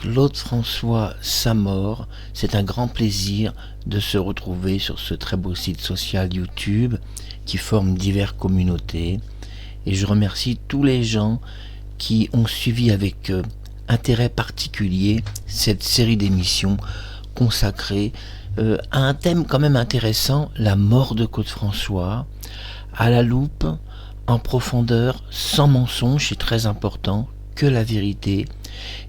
Claude François Samor, c'est un grand plaisir de se retrouver sur ce très beau site social YouTube qui forme diverses communautés. Et je remercie tous les gens qui ont suivi avec intérêt particulier cette série d'émissions consacrée à un thème quand même intéressant, la mort de Claude François, à la loupe, en profondeur, sans mensonge, c'est très important, que la vérité,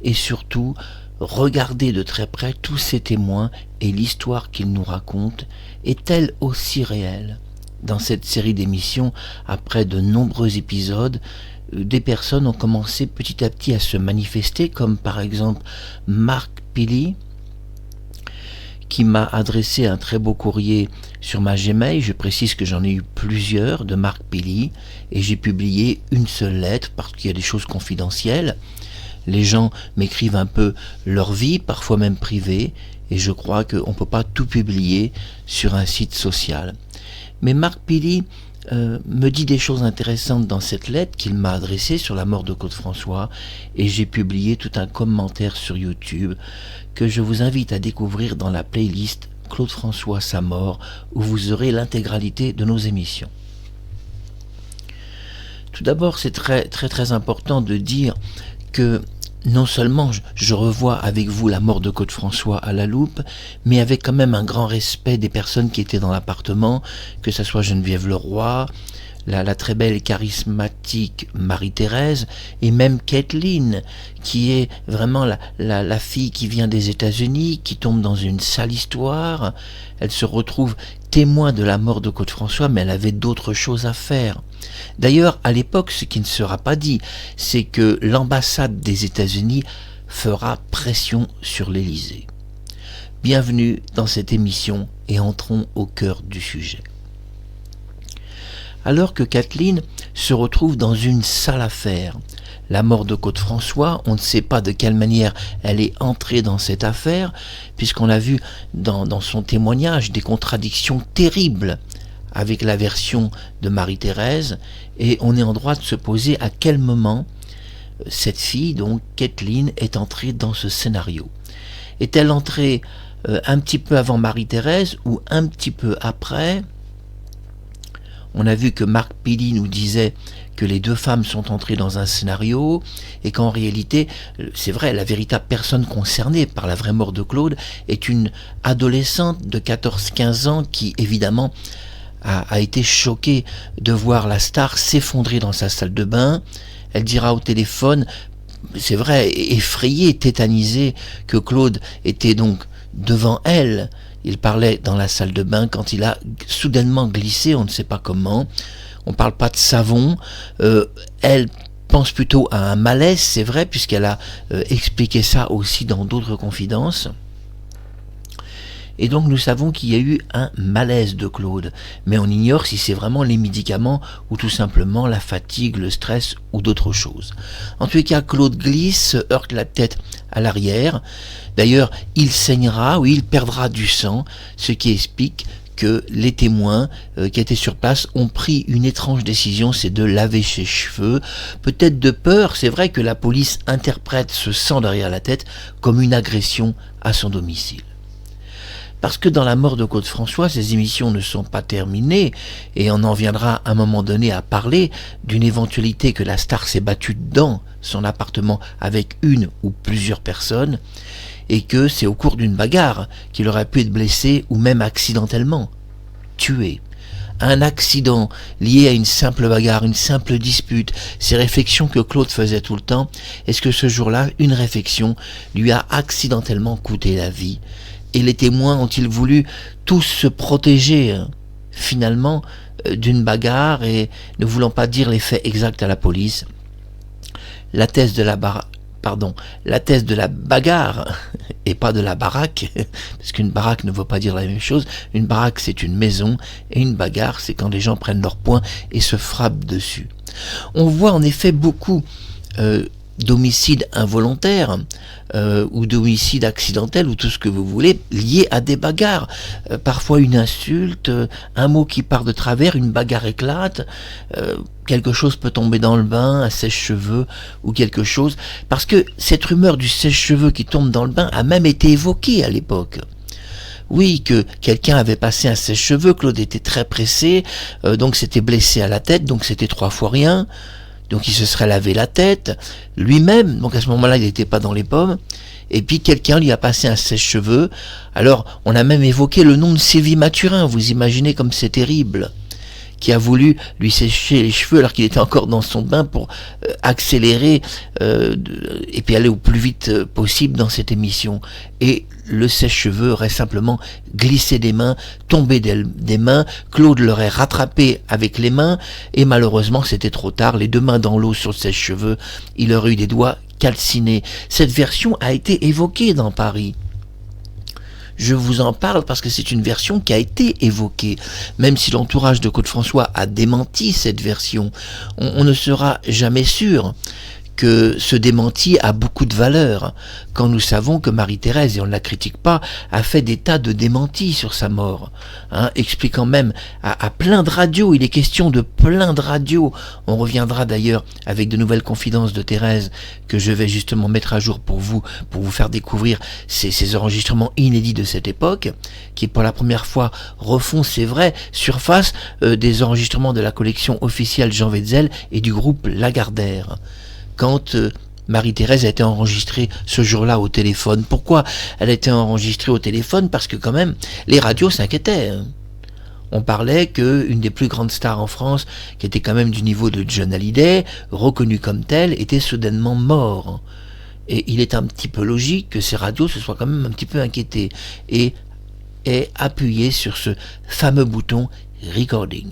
et surtout regarder de très près tous ces témoins et l'histoire qu'ils nous racontent est-elle aussi réelle. Dans cette série d'émissions, après de nombreux épisodes, des personnes ont commencé petit à petit à se manifester, comme par exemple Marc Pili, qui m'a adressé un très beau courrier sur ma Gmail. Je précise que j'en ai eu plusieurs de Marc Pili et j'ai publié une seule lettre parce qu'il y a des choses confidentielles. Les gens m'écrivent un peu leur vie, parfois même privée, et je crois qu'on ne peut pas tout publier sur un site social. Mais Marc Pili me dit des choses intéressantes dans cette lettre qu'il m'a adressée sur la mort de Claude François, et j'ai publié tout un commentaire sur YouTube que je vous invite à découvrir dans la playlist Claude François sa mort, où vous aurez l'intégralité de nos émissions. Tout d'abord, c'est très important de dire que non seulement je revois avec vous la mort de Claude François à la loupe, mais avec quand même un grand respect des personnes qui étaient dans l'appartement, que ce soit Geneviève Leroy, la très belle et charismatique Marie-Thérèse, et même Kathleen, qui est vraiment la fille qui vient des États-Unis, qui tombe dans une sale histoire. Elle se retrouve témoin de la mort de Claude François, mais elle avait d'autres choses à faire. D'ailleurs, à l'époque, ce qui ne sera pas dit, c'est que l'ambassade des États-Unis fera pression sur l'Élysée. Bienvenue dans cette émission et entrons au cœur du sujet. Alors que Kathleen se retrouve dans une sale affaire, la mort de Claude François, on ne sait pas de quelle manière elle est entrée dans cette affaire, puisqu'on a vu dans son témoignage des contradictions terribles avec la version de Marie-Thérèse, et on est en droit de se poser à quel moment cette fille, donc Kathleen, est entrée dans ce scénario. Est-elle entrée un petit peu avant Marie-Thérèse ou un petit peu après ? On a vu que Marc Pili nous disait que les deux femmes sont entrées dans un scénario et qu'en réalité, c'est vrai, la véritable personne concernée par la vraie mort de Claude est une adolescente de 14-15 ans qui, évidemment, a été choquée de voir la star s'effondrer dans sa salle de bain. Elle dira au téléphone, c'est vrai, effrayée, tétanisée, que Claude était donc devant elle. Il parlait dans la salle de bain quand il a soudainement glissé, on ne sait pas comment. On ne parle pas de savon. Elle pense plutôt à un malaise, c'est vrai, puisqu'elle a expliqué ça aussi dans d'autres confidences. Et donc nous savons qu'il y a eu un malaise de Claude, mais on ignore si c'est vraiment les médicaments ou tout simplement la fatigue, le stress ou d'autres choses. En tous les cas, Claude glisse, se heurte la tête à l'arrière. D'ailleurs, il saignera ou il perdra du sang, ce qui explique que les témoins qui étaient sur place ont pris une étrange décision, c'est de laver ses cheveux, peut-être de peur, c'est vrai que la police interprète ce sang derrière la tête comme une agression à son domicile. Parce que dans la mort de Claude François, ces émissions ne sont pas terminées et on en viendra à un moment donné à parler d'une éventualité que la star s'est battue dans son appartement avec une ou plusieurs personnes et que c'est au cours d'une bagarre qu'il aurait pu être blessé ou même accidentellement tué. Un accident lié à une simple bagarre, une simple dispute, ces réflexions que Claude faisait tout le temps, est-ce que ce jour-là, une réflexion lui a accidentellement coûté la vie ? Et les témoins ont-ils voulu tous se protéger finalement d'une bagarre et ne voulant pas dire les faits exacts à la police? La thèse de la bagarre et pas de la baraque, parce qu'une baraque ne veut pas dire la même chose. Une baraque, c'est une maison, et une bagarre, c'est quand les gens prennent leur poing et se frappent dessus. On voit en effet beaucoup d'homicide involontaire ou d'homicide accidentel ou tout ce que vous voulez, lié à des bagarres. Parfois une insulte, un mot qui part de travers, une bagarre éclate, quelque chose peut tomber dans le bain, un sèche-cheveux ou quelque chose, parce que cette rumeur du sèche-cheveux qui tombe dans le bain a même été évoquée à l'époque. Oui, que quelqu'un avait passé un sèche-cheveux, Claude était très pressé, donc s'était blessé à la tête, donc c'était 3 fois rien. Donc il se serait lavé la tête, lui-même, donc à ce moment-là il n'était pas dans les pommes, et puis quelqu'un lui a passé un sèche-cheveux. Alors on a même évoqué le nom de Sylvie Mathurin, vous imaginez comme c'est terrible, qui a voulu lui sécher les cheveux alors qu'il était encore dans son bain pour accélérer et puis aller au plus vite possible dans cette émission. Et le sèche-cheveux aurait simplement glissé des mains, tombé des mains, Claude l'aurait rattrapé avec les mains, et malheureusement c'était trop tard, les 2 mains dans l'eau sur le sèche-cheveux, il aurait eu des doigts calcinés. Cette version a été évoquée dans Paris. Je vous en parle parce que c'est une version qui a été évoquée, même si l'entourage de Claude-François a démenti cette version. On ne sera jamais sûr que ce démenti a beaucoup de valeur, quand nous savons que Marie-Thérèse, et on ne la critique pas, a fait des tas de démentis sur sa mort, expliquant même à plein de radios, il est question de plein de radios. On reviendra d'ailleurs avec de nouvelles confidences de Thérèse que je vais justement mettre à jour pour vous faire découvrir ces enregistrements inédits de cette époque, qui pour la première fois refont, c'est vrai, surface des enregistrements de la collection officielle Jean Wetzel et du groupe Lagardère. Quand Marie-Thérèse a été enregistrée ce jour-là au téléphone. Pourquoi elle a été enregistrée au téléphone? Parce que quand même, les radios s'inquiétaient. On parlait qu'une des plus grandes stars en France, qui était quand même du niveau de John Hallyday, reconnue comme telle, était soudainement mort. Et il est un petit peu logique que ces radios se soient quand même un petit peu inquiétées et aient appuyé sur ce fameux bouton « recording ».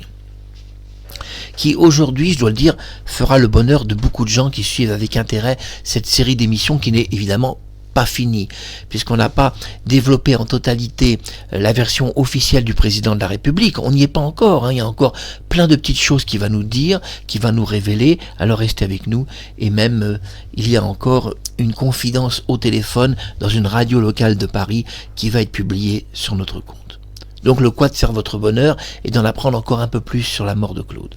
Qui aujourd'hui, je dois le dire, fera le bonheur de beaucoup de gens qui suivent avec intérêt cette série d'émissions qui n'est évidemment pas finie, puisqu'on n'a pas développé en totalité la version officielle du président de la République. On n'y est pas encore, il y a encore plein de petites choses qu'il va nous dire, qu'il va nous révéler, alors restez avec nous, et même il y a encore une confidence au téléphone dans une radio locale de Paris qui va être publiée sur notre compte. Donc le quad sert votre bonheur et d'en apprendre encore un peu plus sur la mort de Claude.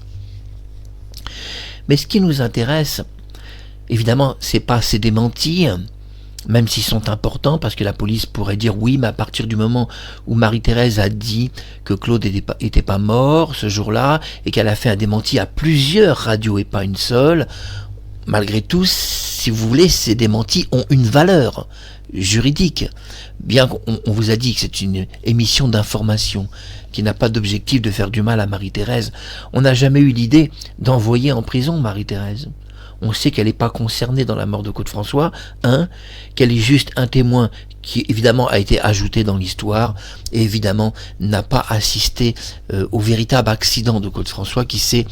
Mais ce qui nous intéresse, évidemment, c'est pas ces démentis, même s'ils sont importants, parce que la police pourrait dire oui, mais à partir du moment où Marie-Thérèse a dit que Claude était pas mort ce jour-là, et qu'elle a fait un démenti à plusieurs radios et pas une seule, malgré tout, si vous voulez, ces démentis ont une valeur juridique. Bien qu'on vous a dit que c'est une émission d'information qui n'a pas d'objectif de faire du mal à Marie-Thérèse, on n'a jamais eu l'idée d'envoyer en prison Marie-Thérèse. On sait qu'elle n'est pas concernée dans la mort de Claude-François, qu'elle est juste un témoin qui évidemment a été ajouté dans l'histoire et évidemment n'a pas assisté au véritable accident de Claude-François qui s'est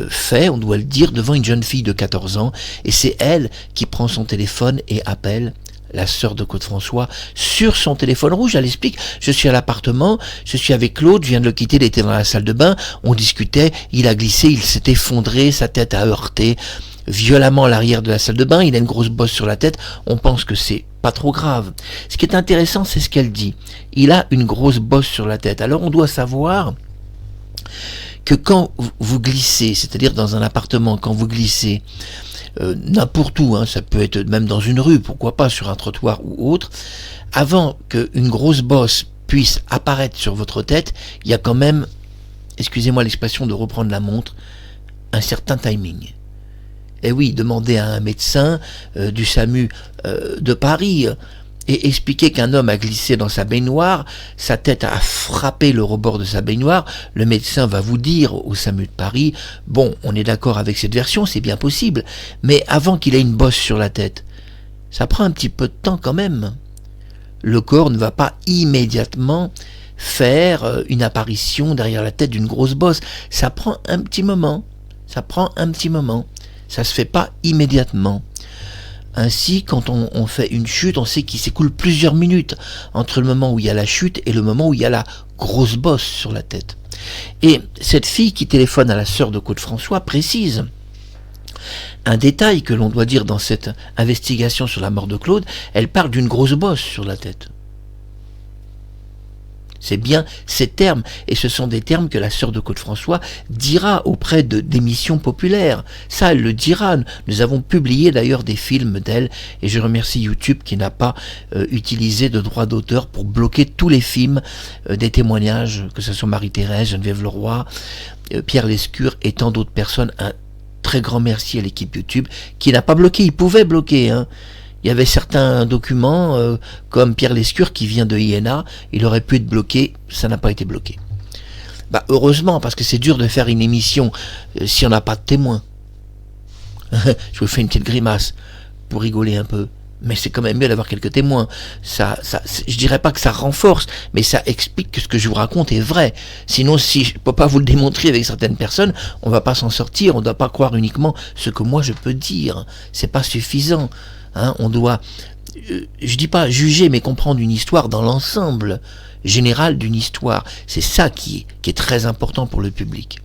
fait, on doit le dire, devant une jeune fille de 14 ans, et c'est elle qui prend son téléphone et appelle la sœur de Claude-François sur son téléphone rouge. Elle explique: je suis à l'appartement, je suis avec Claude, je viens de le quitter, il était dans la salle de bain, on discutait, il a glissé, il s'est effondré, sa tête a heurté violemment à l'arrière de la salle de bain, il a une grosse bosse sur la tête, on pense que c'est pas trop grave. Ce qui est intéressant, c'est ce qu'elle dit. Il a une grosse bosse sur la tête. Alors on doit savoir que quand vous glissez, c'est-à-dire dans un appartement, quand vous glissez, n'importe où, ça peut être même dans une rue, pourquoi pas sur un trottoir ou autre, avant qu'une grosse bosse puisse apparaître sur votre tête, il y a quand même, excusez-moi l'expression de reprendre la montre, un certain timing. Et oui, demandez à un médecin du SAMU de Paris et expliquer qu'un homme a glissé dans sa baignoire, sa tête a frappé le rebord de sa baignoire, le médecin va vous dire au SAMU de Paris, bon, on est d'accord avec cette version, c'est bien possible, mais avant qu'il ait une bosse sur la tête, ça prend un petit peu de temps quand même. Le corps ne va pas immédiatement faire une apparition derrière la tête d'une grosse bosse, ça prend un petit moment, ça se fait pas immédiatement. Ainsi, quand on fait une chute, on sait qu'il s'écoule plusieurs minutes entre le moment où il y a la chute et le moment où il y a la grosse bosse sur la tête. Et cette fille qui téléphone à la sœur de Claude-François précise: un détail que l'on doit dire dans cette investigation sur la mort de Claude, elle parle d'une grosse bosse sur la tête. C'est bien ces termes, et ce sont des termes que la sœur de Claude François dira auprès d'émissions populaires. Ça, elle le dira. Nous avons publié d'ailleurs des films d'elle, et je remercie YouTube qui n'a pas utilisé de droit d'auteur pour bloquer tous les films des témoignages, que ce soit Marie-Thérèse, Geneviève Leroy, Pierre Lescure et tant d'autres personnes. Un très grand merci à l'équipe YouTube qui n'a pas bloqué. Il pouvait bloquer, hein. Il y avait certains documents, comme Pierre Lescure qui vient de INA, il aurait pu être bloqué, ça n'a pas été bloqué. Bah, heureusement, parce que c'est dur de faire une émission si on n'a pas de témoins. Je vous fais une petite grimace pour rigoler un peu. Mais c'est quand même mieux d'avoir quelques témoins. Je dirais pas que ça renforce, mais ça explique que ce que je vous raconte est vrai. Sinon, si je peux pas vous le démontrer avec certaines personnes, on va pas s'en sortir. On ne doit pas croire uniquement ce que moi je peux dire. C'est pas suffisant. Hein, on doit, je dis pas juger, mais comprendre une histoire dans l'ensemble général d'une histoire. C'est ça qui est très important pour le public.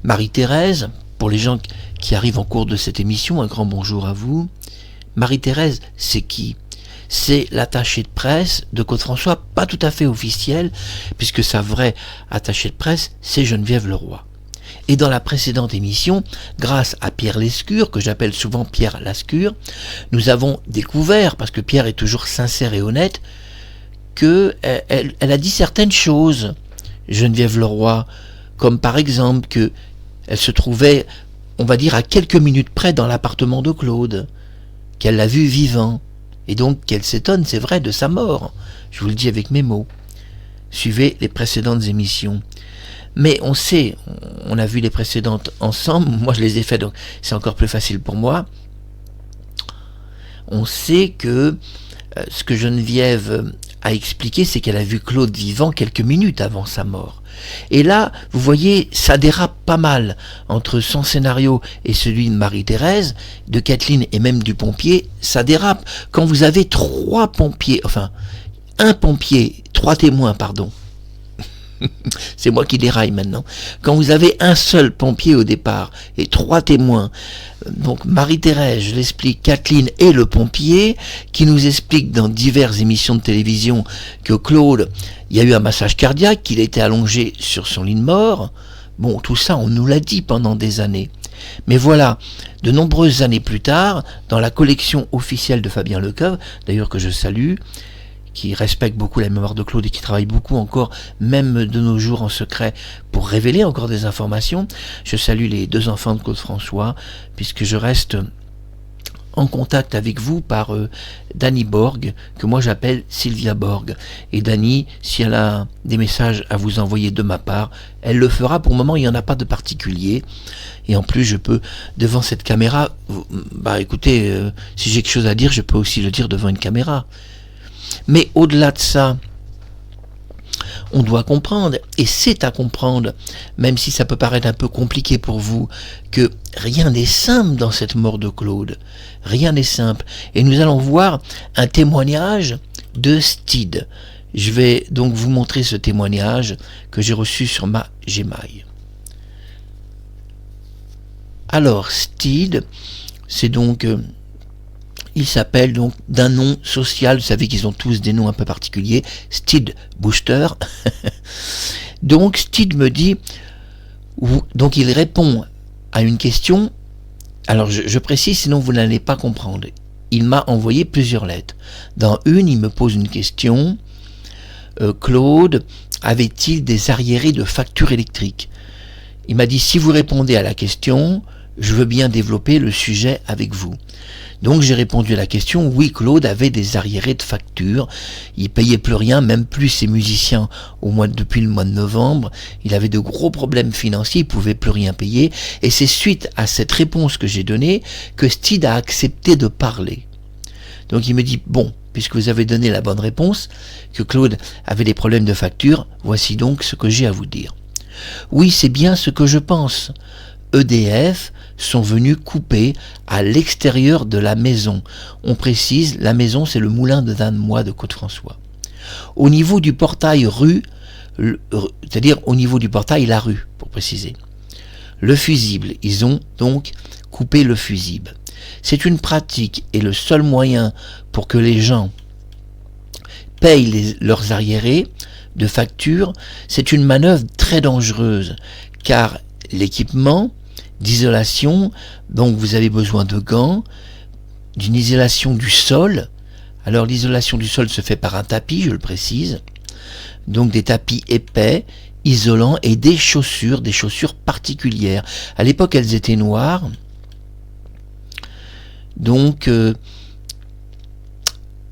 Marie-Thérèse, pour les gens qui arrivent en cours de cette émission, un grand bonjour à vous. Marie-Thérèse, c'est qui? C'est l'attachée de presse de Claude François, pas tout à fait officielle, puisque sa vraie attachée de presse, c'est Geneviève Leroy. Et dans la précédente émission, grâce à Pierre Lescure, que j'appelle souvent Pierre Lascure, nous avons découvert, parce que Pierre est toujours sincère et honnête, qu'elle a dit certaines choses, Geneviève Leroy, comme par exemple qu'elle se trouvait, on va dire, à quelques minutes près dans l'appartement de Claude, qu'elle l'a vu vivant, et donc qu'elle s'étonne, c'est vrai, de sa mort. Je vous le dis avec mes mots. Suivez les précédentes émissions. Mais on sait, on a vu les précédentes ensemble, moi je les ai fait, donc c'est encore plus facile pour moi. On sait que ce que Geneviève a expliqué, c'est qu'elle a vu Claude vivant quelques minutes avant sa mort. Et là, vous voyez, ça dérape pas mal entre son scénario et celui de Marie-Thérèse, de Kathleen et même du pompier, ça dérape. Quand vous avez trois témoins, pardon, c'est moi qui déraille maintenant. Quand vous avez un seul pompier au départ et trois témoins, donc Marie-Thérèse, je l'explique, Kathleen et le pompier, qui nous explique dans diverses émissions de télévision que Claude, il y a eu un massage cardiaque, qu'il était allongé sur son lit de mort. Bon, tout ça, on nous l'a dit pendant des années. Mais voilà, de nombreuses années plus tard, dans la collection officielle de Fabien Lecoeuvre, d'ailleurs que je salue, qui respecte beaucoup la mémoire de Claude et qui travaille beaucoup encore, même de nos jours en secret, pour révéler encore des informations. Je salue les deux enfants de Claude François, puisque je reste en contact avec vous par Dany Borg, que moi j'appelle Sylvia Borg. Et Dany, si elle a des messages à vous envoyer de ma part, elle le fera. Pour le moment, il n'y en a pas de particulier. Et en plus, je peux, devant cette caméra, écoutez, si j'ai quelque chose à dire, je peux aussi le dire devant une caméra. Mais au-delà de ça, on doit comprendre, et c'est à comprendre, même si ça peut paraître un peu compliqué pour vous, que rien n'est simple dans cette mort de Claude. Rien n'est simple. Et nous allons voir un témoignage de Stede. Je vais donc vous montrer ce témoignage que j'ai reçu sur ma Gmail. Alors, Stede, c'est donc... il s'appelle donc d'un nom social, vous savez qu'ils ont tous des noms un peu particuliers, Stede Booster. Donc Stede me dit, donc il répond à une question, alors je précise sinon vous n'allez pas comprendre. Il m'a envoyé plusieurs lettres. Dans une, il me pose une question, Claude avait-il des arriérés de factures électriques? Il m'a dit, si vous répondez à la question, je veux bien développer le sujet avec vous. Donc j'ai répondu à la question, oui, Claude avait des arriérés de factures, il payait plus rien, même plus ses musiciens depuis le mois de novembre, il avait de gros problèmes financiers, il pouvait plus rien payer, et c'est suite à cette réponse que j'ai donnée que Stede a accepté de parler. Donc il me dit, bon, puisque vous avez donné la bonne réponse, que Claude avait des problèmes de facture, voici donc ce que j'ai à vous dire. Oui, c'est bien ce que je pense. EDF sont venus couper à l'extérieur de la maison. On précise, la maison c'est le moulin de Danemois de Côte-François. Au niveau du portail c'est-à-dire au niveau du portail la rue, pour préciser. le fusible. Ils ont donc coupé le fusible. C'est une pratique et le seul moyen pour que les gens payent leurs arriérés de facture. C'est une manœuvre très dangereuse car l'équipement d'isolation, donc vous avez besoin de gants, d'une isolation du sol. Alors l'isolation du sol se fait par un tapis, je le précise, donc des tapis épais, isolants et des chaussures particulières. À l'époque elles étaient noires, donc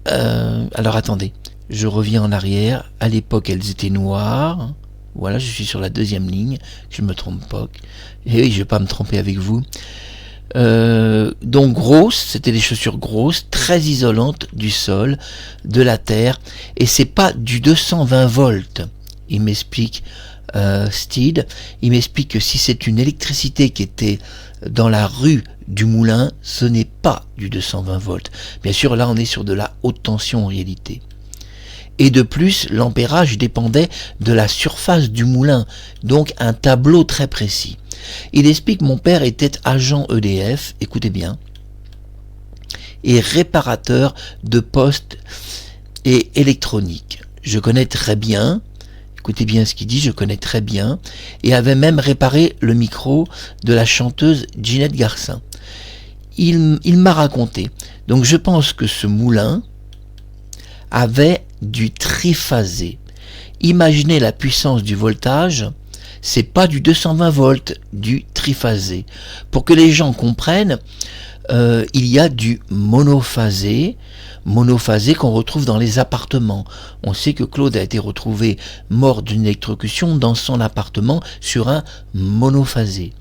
alors attendez, je reviens en arrière. À l'époque elles étaient noires. Voilà, je suis sur la deuxième ligne, je ne me trompe pas. Et oui, je ne vais pas me tromper avec vous. Donc grosses, c'était des chaussures grosses, très isolantes du sol, de la terre, et c'est pas du 220 volts. Il m'explique Steed, il m'explique que si c'est une électricité qui était dans la rue du moulin, ce n'est pas du 220 volts. Bien sûr, là on est sur de la haute tension en réalité. Et de plus, l'ampérage dépendait de la surface du moulin, donc un tableau très précis. Il explique: mon père était agent EDF, écoutez bien, et réparateur de postes et électronique. Je connais très bien, écoutez bien ce qu'il dit, je connais très bien, et avait même réparé le micro de la chanteuse Ginette Garcin. Il m'a raconté. Donc je pense que ce moulin avait du triphasé. Imaginez la puissance du voltage, c'est pas du 220 volts, du triphasé. Pour que les gens comprennent, il y a du monophasé qu'on retrouve dans les appartements. On sait que Claude a été retrouvé mort d'une électrocution dans son appartement sur un monophasé.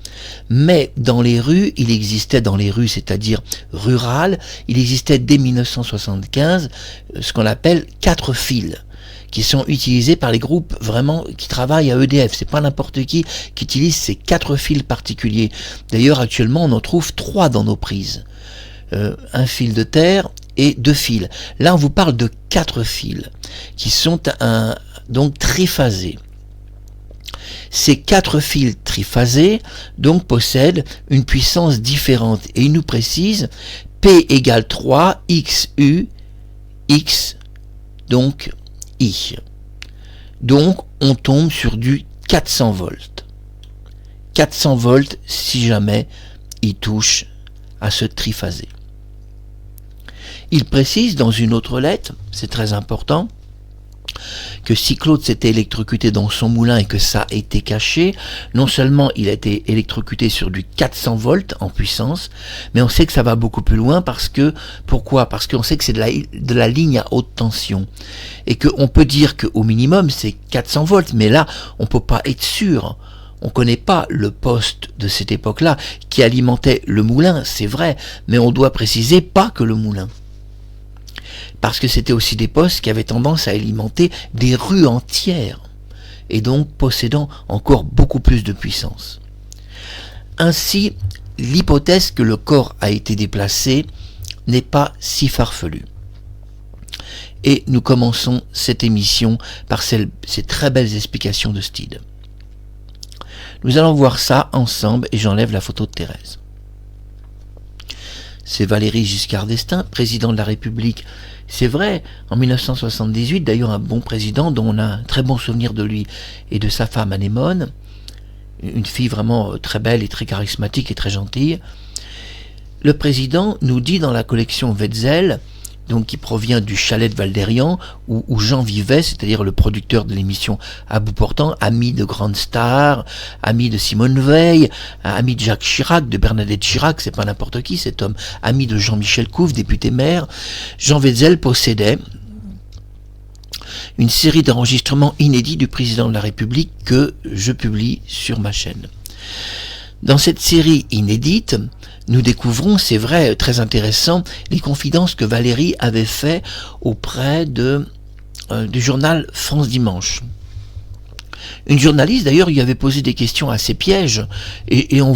Mais dans les rues, il existait dans les rues, c'est-à-dire rurales, il existait dès 1975 ce qu'on appelle 4 fils, qui sont utilisés par les groupes vraiment qui travaillent à EDF. C'est pas n'importe qui utilise ces 4 fils particuliers. D'ailleurs, actuellement, on en trouve 3 dans nos prises. Un fil de terre et 2 fils. Là, on vous parle de 4 fils qui sont donc triphasés. Ces 4 fils triphasés donc possèdent une puissance différente et il nous précise P égale 3 XU X donc I. Donc on tombe sur du 400 volts. 400 volts si jamais il touche à ce triphasé. Il précise dans une autre lettre, c'est très important, que si Claude s'était électrocuté dans son moulin et que ça a été caché, non seulement il a été électrocuté sur du 400 volts en puissance, mais on sait que ça va beaucoup plus loin parce que, pourquoi? Parce qu'on sait que c'est de la ligne à haute tension et qu'on peut dire qu'au minimum c'est 400 volts, mais là on peut pas être sûr. On ne connaît pas le poste de cette époque-là qui alimentait le moulin, c'est vrai, mais on doit préciser pas que le moulin. Parce que c'était aussi des postes qui avaient tendance à alimenter des rues entières, et donc possédant encore beaucoup plus de puissance. Ainsi, l'hypothèse que le corps a été déplacé n'est pas si farfelue. Et nous commençons cette émission par ces très belles explications de Steed. Nous allons voir ça ensemble et j'enlève la photo de Thérèse. C'est Valéry Giscard d'Estaing, président de la République. C'est vrai, en 1978, d'ailleurs un bon président dont on a un très bon souvenir de lui et de sa femme Anémone, une fille vraiment très belle et très charismatique et très gentille. Le président nous dit dans la collection Wetzel, donc qui provient du chalet de Valdérian, où Jean vivait, c'est-à-dire le producteur de l'émission À bout portant, ami de grandes stars, ami de Simone Veil, ami de Jacques Chirac, de Bernadette Chirac, c'est pas n'importe qui cet homme, ami de Jean-Michel Couve, député maire. Jean Wetzel possédait une série d'enregistrements inédits du président de la République que je publie sur ma chaîne. Dans cette série inédite, nous découvrons, c'est vrai, très intéressant, les confidences que Valéry avait fait auprès du journal France Dimanche. Une journaliste, d'ailleurs, lui avait posé des questions assez pièges, et on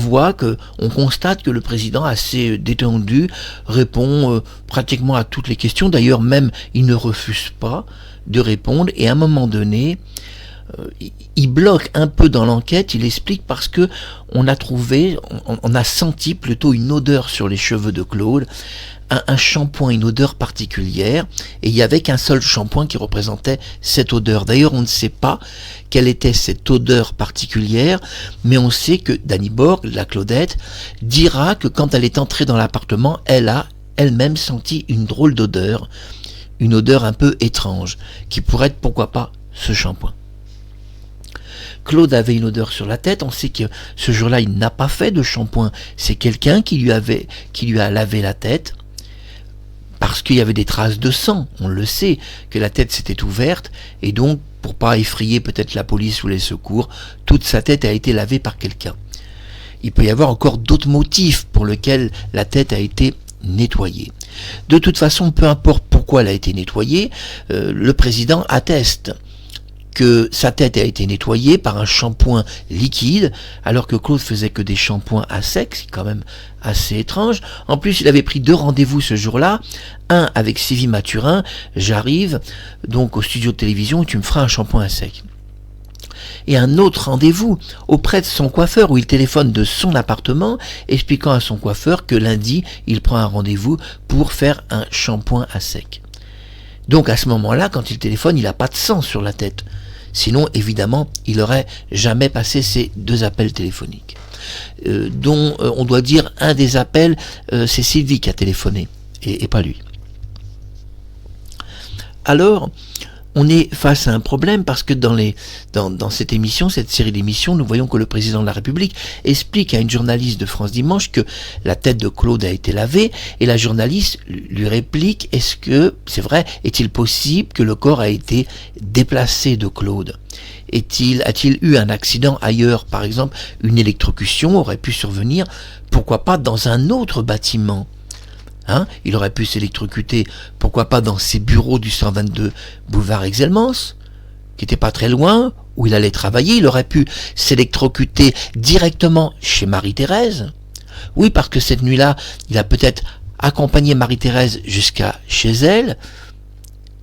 constate que le président, assez détendu, répond pratiquement à toutes les questions. D'ailleurs, même, il ne refuse pas de répondre, et à un moment donné, il bloque un peu dans l'enquête, il explique parce que on a senti plutôt une odeur sur les cheveux de Claude, un shampoing, une odeur particulière, et il n'y avait qu'un seul shampoing qui représentait cette odeur. D'ailleurs, on ne sait pas quelle était cette odeur particulière, mais on sait que Danny Borg, la Claudette, dira que quand elle est entrée dans l'appartement, elle a elle-même senti une drôle d'odeur, une odeur un peu étrange, qui pourrait être, pourquoi pas, ce shampoing. Claude avait une odeur sur la tête, on sait que ce jour-là, il n'a pas fait de shampoing, c'est quelqu'un qui lui a lavé la tête, parce qu'il y avait des traces de sang, on le sait, que la tête s'était ouverte, et donc, pour pas effrayer peut-être la police ou les secours, toute sa tête a été lavée par quelqu'un. Il peut y avoir encore d'autres motifs pour lesquels la tête a été nettoyée. De toute façon, peu importe pourquoi elle a été nettoyée, le président atteste que sa tête a été nettoyée par un shampoing liquide, alors que Claude faisait que des shampoings à sec, c'est quand même assez étrange. En plus, il avait pris 2 rendez-vous ce jour-là, un avec Sylvie Mathurin, j'arrive donc au studio de télévision et tu me feras un shampoing à sec. Et un autre rendez-vous auprès de son coiffeur où il téléphone de son appartement, expliquant à son coiffeur que lundi, il prend un rendez-vous pour faire un shampoing à sec. Donc à ce moment-là, quand il téléphone, il n'a pas de sang sur la tête. Sinon, évidemment, il n'aurait jamais passé ces 2 appels téléphoniques. Dont on doit dire un des appels, c'est Sylvie qui a téléphoné, et pas lui. Alors, on est face à un problème parce que dans cette émission, cette série d'émissions, nous voyons que le président de la République explique à une journaliste de France Dimanche que la tête de Claude a été lavée et la journaliste lui réplique: est-ce que, c'est vrai, est-il possible que le corps a été déplacé de Claude ? A-t-il eu un accident ailleurs, par exemple, une électrocution aurait pu survenir, pourquoi pas dans un autre bâtiment ? Il aurait pu s'électrocuter, pourquoi pas dans ses bureaux du 122 boulevard Exelmans, qui n'était pas très loin, où il allait travailler. Il aurait pu s'électrocuter directement chez Marie-Thérèse. Oui, parce que cette nuit-là, il a peut-être accompagné Marie-Thérèse jusqu'à chez elle,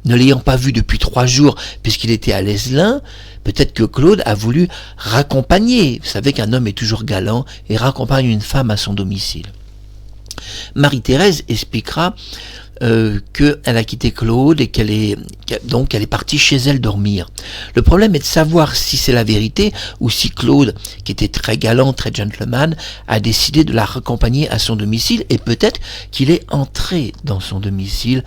ne l'ayant pas vue depuis 3 jours, puisqu'il était à l'Aiselin. Peut-être que Claude a voulu raccompagner. Vous savez qu'un homme est toujours galant et raccompagne une femme à son domicile. Marie-Thérèse expliquera qu'elle a quitté Claude et qu'elle est partie chez elle dormir. Le problème est de savoir si c'est la vérité ou si Claude, qui était très galant, très gentleman, a décidé de la raccompagner à son domicile et peut-être qu'il est entré dans son domicile.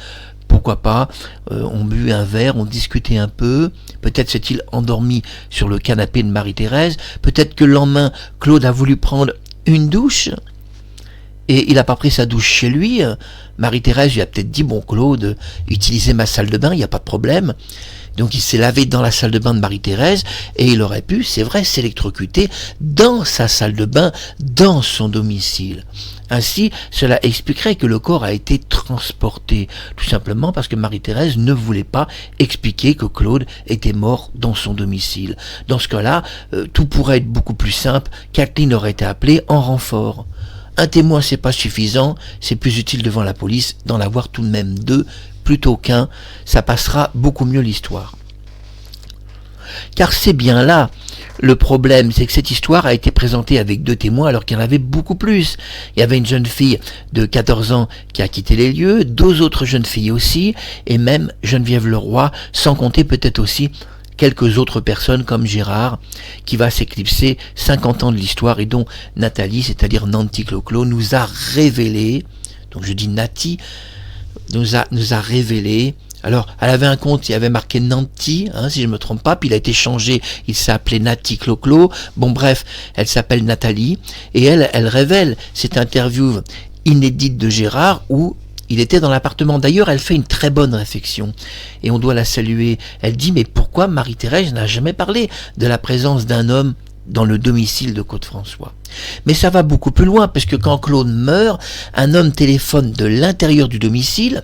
Pourquoi pas, on bu un verre, on discutait un peu, peut-être s'est-il endormi sur le canapé de Marie-Thérèse, peut-être que le lendemain, Claude a voulu prendre une douche, et il n'a pas pris sa douche chez lui. Marie-Thérèse lui a peut-être dit: bon Claude, utilisez ma salle de bain, il n'y a pas de problème. Donc il s'est lavé dans la salle de bain de Marie-Thérèse et il aurait pu, c'est vrai, s'électrocuter dans sa salle de bain, dans son domicile. Ainsi, cela expliquerait que le corps a été transporté, tout simplement parce que Marie-Thérèse ne voulait pas expliquer que Claude était mort dans son domicile. Dans ce cas-là, tout pourrait être beaucoup plus simple. Kathleen aurait été appelée en renfort. Un témoin, c'est pas suffisant, c'est plus utile devant la police d'en avoir tout de même 2 plutôt qu'un, ça passera beaucoup mieux l'histoire. Car c'est bien là le problème, c'est que cette histoire a été présentée avec 2 témoins alors qu'il y en avait beaucoup plus. Il y avait une jeune fille de 14 ans qui a quitté les lieux, 2 autres jeunes filles aussi, et même Geneviève Leroy, sans compter peut-être aussi quelques autres personnes comme Gérard, qui va s'éclipser 50 ans de l'histoire et dont Nathalie, c'est-à-dire Nanty Cloclo, nous a révélé, donc je dis Nati, nous a révélé. Alors, elle avait un compte, il y avait marqué Nanty, si je ne me trompe pas, puis il a été changé, il s'est appelé Nati Cloclo. Bon bref, elle s'appelle Nathalie, et elle révèle cette interview inédite de Gérard où il était dans l'appartement. D'ailleurs, elle fait une très bonne réflexion et on doit la saluer. Elle dit: mais pourquoi Marie-Thérèse n'a jamais parlé de la présence d'un homme dans le domicile de Claude-François? Mais ça va beaucoup plus loin, parce que quand Claude meurt, un homme téléphone de l'intérieur du domicile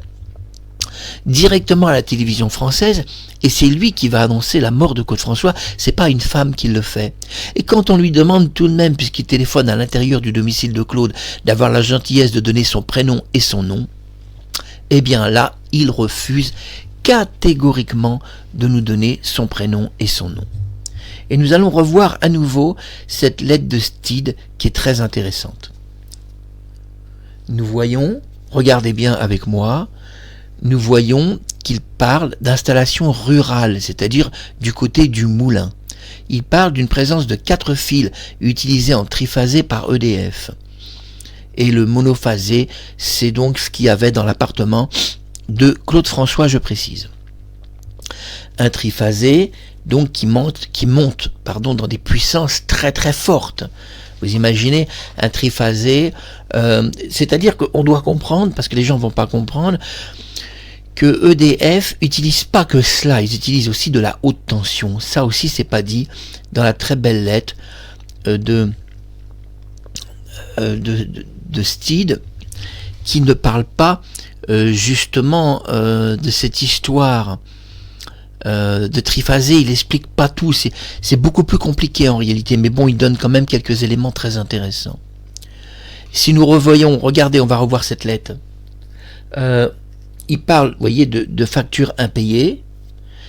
directement à la télévision française, et c'est lui qui va annoncer la mort de Claude-François, c'est pas une femme qui le fait. Et quand on lui demande tout de même, puisqu'il téléphone à l'intérieur du domicile de Claude, d'avoir la gentillesse de donner son prénom et son nom, eh bien là, il refuse catégoriquement de nous donner son prénom et son nom. Et nous allons revoir à nouveau cette lettre de Stede qui est très intéressante. Nous voyons, regardez bien avec moi, nous voyons qu'il parle d'installation rurale, c'est-à-dire du côté du moulin. Il parle d'une présence de 4 fils utilisés en triphasé par EDF. Et le monophasé, c'est donc ce qu'il y avait dans l'appartement de Claude François, je précise. Un triphasé, donc qui monte dans des puissances très très fortes. Vous imaginez un triphasé, c'est-à-dire qu'on doit comprendre, parce que les gens ne vont pas comprendre, que EDF n'utilise pas que cela, ils utilisent aussi de la haute tension. Ça aussi, c'est pas dit dans la très belle lettre de Stede, qui ne parle pas justement de cette histoire de triphasé. Il explique pas tout, c'est beaucoup plus compliqué en réalité, mais bon, il donne quand même quelques éléments très intéressants. Si nous revoyons, regardez, on va revoir cette lettre. Il parle, vous voyez, de factures impayées.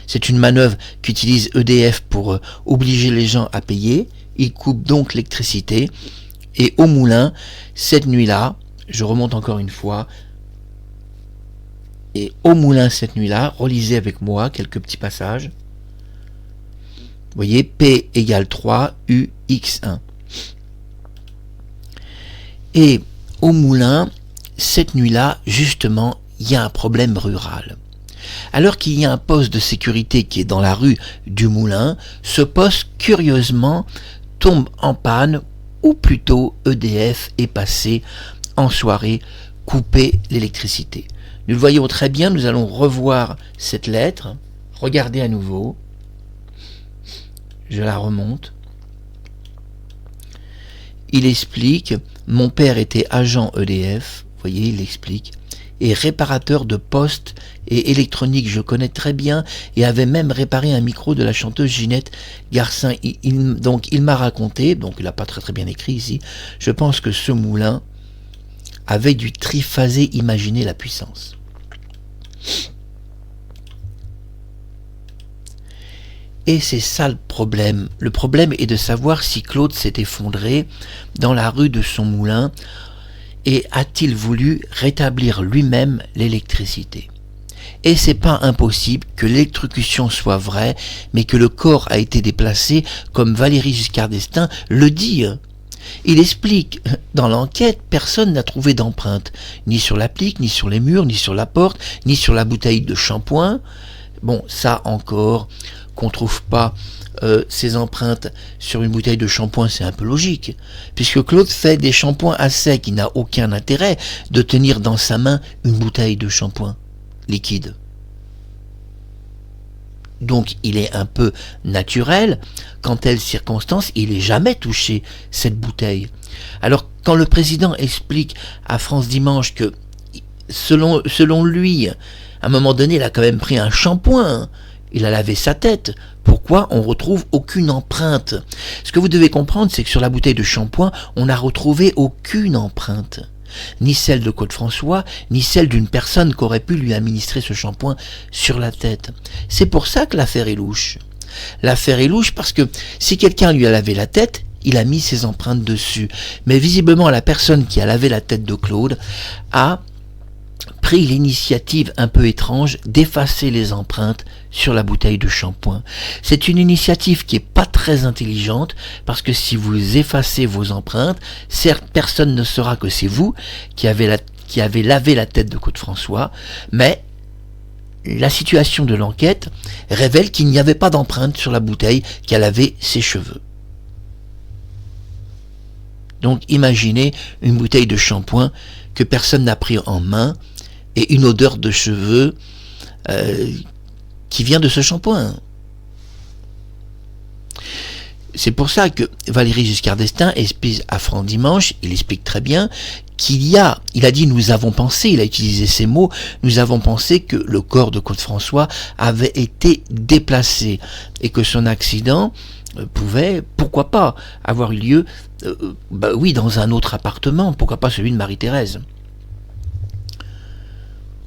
C'est une manœuvre qu'utilise EDF pour obliger les gens à payer. Il coupe donc l'électricité. Et au moulin, cette nuit-là, je remonte encore une fois, et au moulin cette nuit-là, relisez avec moi quelques petits passages. Vous voyez, P égale 3, U, X1. Et au moulin, cette nuit-là, justement, il y a un problème rural. Alors qu'il y a un poste de sécurité qui est dans la rue du moulin, ce poste, curieusement, tombe en panne, ou plutôt EDF est passé en soirée couper l'électricité. Nous le voyons très bien, nous allons revoir cette lettre. Regardez à nouveau. Je la remonte. Il explique, mon père était agent EDF, vous voyez, il l'explique, et réparateur de postes et électronique, je connais très bien, et avait même réparé un micro de la chanteuse Ginette Garcin. Donc il m'a raconté, donc il n'a pas très bien écrit ici, je pense que ce moulin avait du triphasé, imaginez la puissance. Et c'est ça le problème. Le problème est de savoir si Claude s'est effondré dans la rue de son moulin et a-t-il voulu rétablir lui-même l'électricité. Et c'est pas impossible que l'électrocution soit vraie, mais que le corps a été déplacé, comme Valéry Giscard d'Estaing le dit. Il explique, dans l'enquête, personne n'a trouvé d'empreinte, ni sur l'applique, ni sur les murs, ni sur la porte, ni sur la bouteille de shampoing. Bon, ça encore, qu'on trouve pas ces empreintes sur une bouteille de shampoing, c'est un peu logique, puisque Claude fait des shampoings à sec, il n'a aucun intérêt de tenir dans sa main une bouteille de shampoing liquide. Donc il est un peu naturel qu'en telle circonstance, il n'ait jamais touché cette bouteille. Alors quand le président explique à France Dimanche que selon lui, à un moment donné, il a quand même pris un shampoing, il a lavé sa tête, pourquoi on retrouve aucune empreinte? Ce que vous devez comprendre, c'est que sur la bouteille de shampoing, on n'a retrouvé aucune empreinte. Ni celle de Claude François, ni celle d'une personne qui aurait pu lui administrer ce shampoing sur la tête. C'est pour ça que l'affaire est louche. L'affaire est louche parce que si quelqu'un lui a lavé la tête, il a mis ses empreintes dessus. Mais visiblement, la personne qui a lavé la tête de Claude a pris l'initiative un peu étrange d'effacer les empreintes sur la bouteille de shampoing. C'est une initiative qui est pas très intelligente parce que si vous effacez vos empreintes, certes personne ne saura que c'est vous qui avez lavé la tête de Claude François, mais la situation de l'enquête révèle qu'il n'y avait pas d'empreinte sur la bouteille qui a lavé ses cheveux. Donc imaginez une bouteille de shampoing que personne n'a pris en main et une odeur de cheveux qui vient de ce shampoing. C'est pour ça que Valéry Giscard d'Estaing explique à France Dimanche, il explique très bien il a dit nous avons pensé, il a utilisé ces mots, nous avons pensé que le corps de Claude François avait été déplacé et que son accident pouvait, pourquoi pas, avoir eu lieu, dans un autre appartement, pourquoi pas celui de Marie-Thérèse.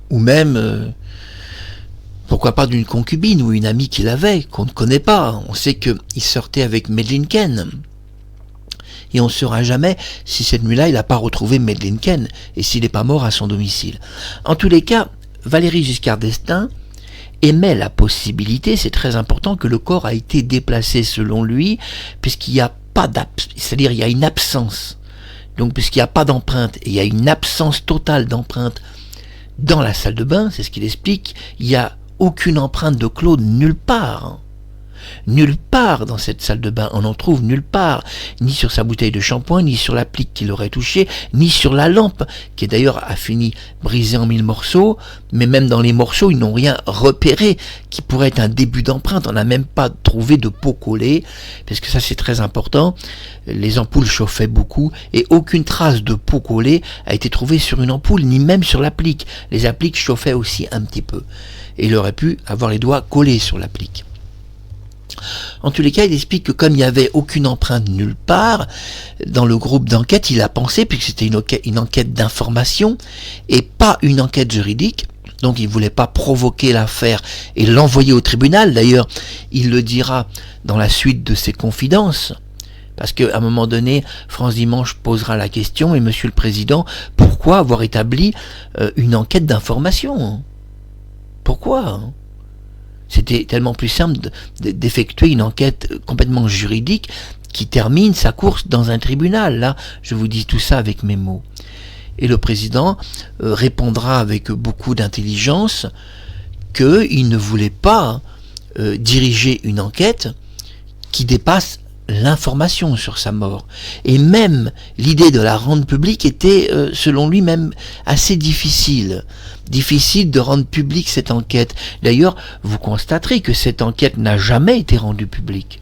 Ou même Pourquoi pas d'une concubine ou une amie qu'il avait, qu'on ne connaît pas. On sait qu'il sortait avec Madeleine Ken. Et on ne saura jamais si cette nuit-là, il n'a pas retrouvé Madeleine Ken et s'il n'est pas mort à son domicile. En tous les cas, Valéry Giscard d'Estaing émet la possibilité, c'est très important, que le corps a été déplacé selon lui, puisqu'il n'y a pas c'est-à-dire il y a une absence. Donc puisqu'il n'y a pas d'empreinte et il y a une absence totale d'empreinte dans la salle de bain, c'est ce qu'il explique, il n'y a aucune empreinte de Claude nulle part. Nulle part dans cette salle de bain, on n'en trouve nulle part, ni sur sa bouteille de shampoing, ni sur l'applique qu'il aurait touchée, ni sur la lampe, qui d'ailleurs a fini brisée en 1000 morceaux, mais même dans les morceaux, ils n'ont rien repéré qui pourrait être un début d'empreinte. On n'a même pas trouvé de peau collée, parce que ça c'est très important, les ampoules chauffaient beaucoup, et aucune trace de peau collée a été trouvée sur une ampoule, ni même sur l'applique. Les appliques chauffaient aussi un petit peu, et il aurait pu avoir les doigts collés sur l'applique. En tous les cas, il explique que comme il n'y avait aucune empreinte nulle part, dans le groupe d'enquête, il a pensé, puisque c'était une enquête d'information et pas une enquête juridique, donc il ne voulait pas provoquer l'affaire et l'envoyer au tribunal. D'ailleurs, il le dira dans la suite de ses confidences, parce qu'à un moment donné, France Dimanche posera la question, et Monsieur le Président, pourquoi avoir établi une enquête d'information ? Pourquoi ? C'était tellement plus simple d'effectuer une enquête complètement juridique qui termine sa course dans un tribunal. Là, je vous dis tout ça avec mes mots. Et le président répondra avec beaucoup d'intelligence qu'il ne voulait pas diriger une enquête qui dépasse l'information sur sa mort. Et même l'idée de la rendre publique était, selon lui, même assez difficile. Difficile de rendre publique cette enquête. D'ailleurs, vous constaterez que cette enquête n'a jamais été rendue publique.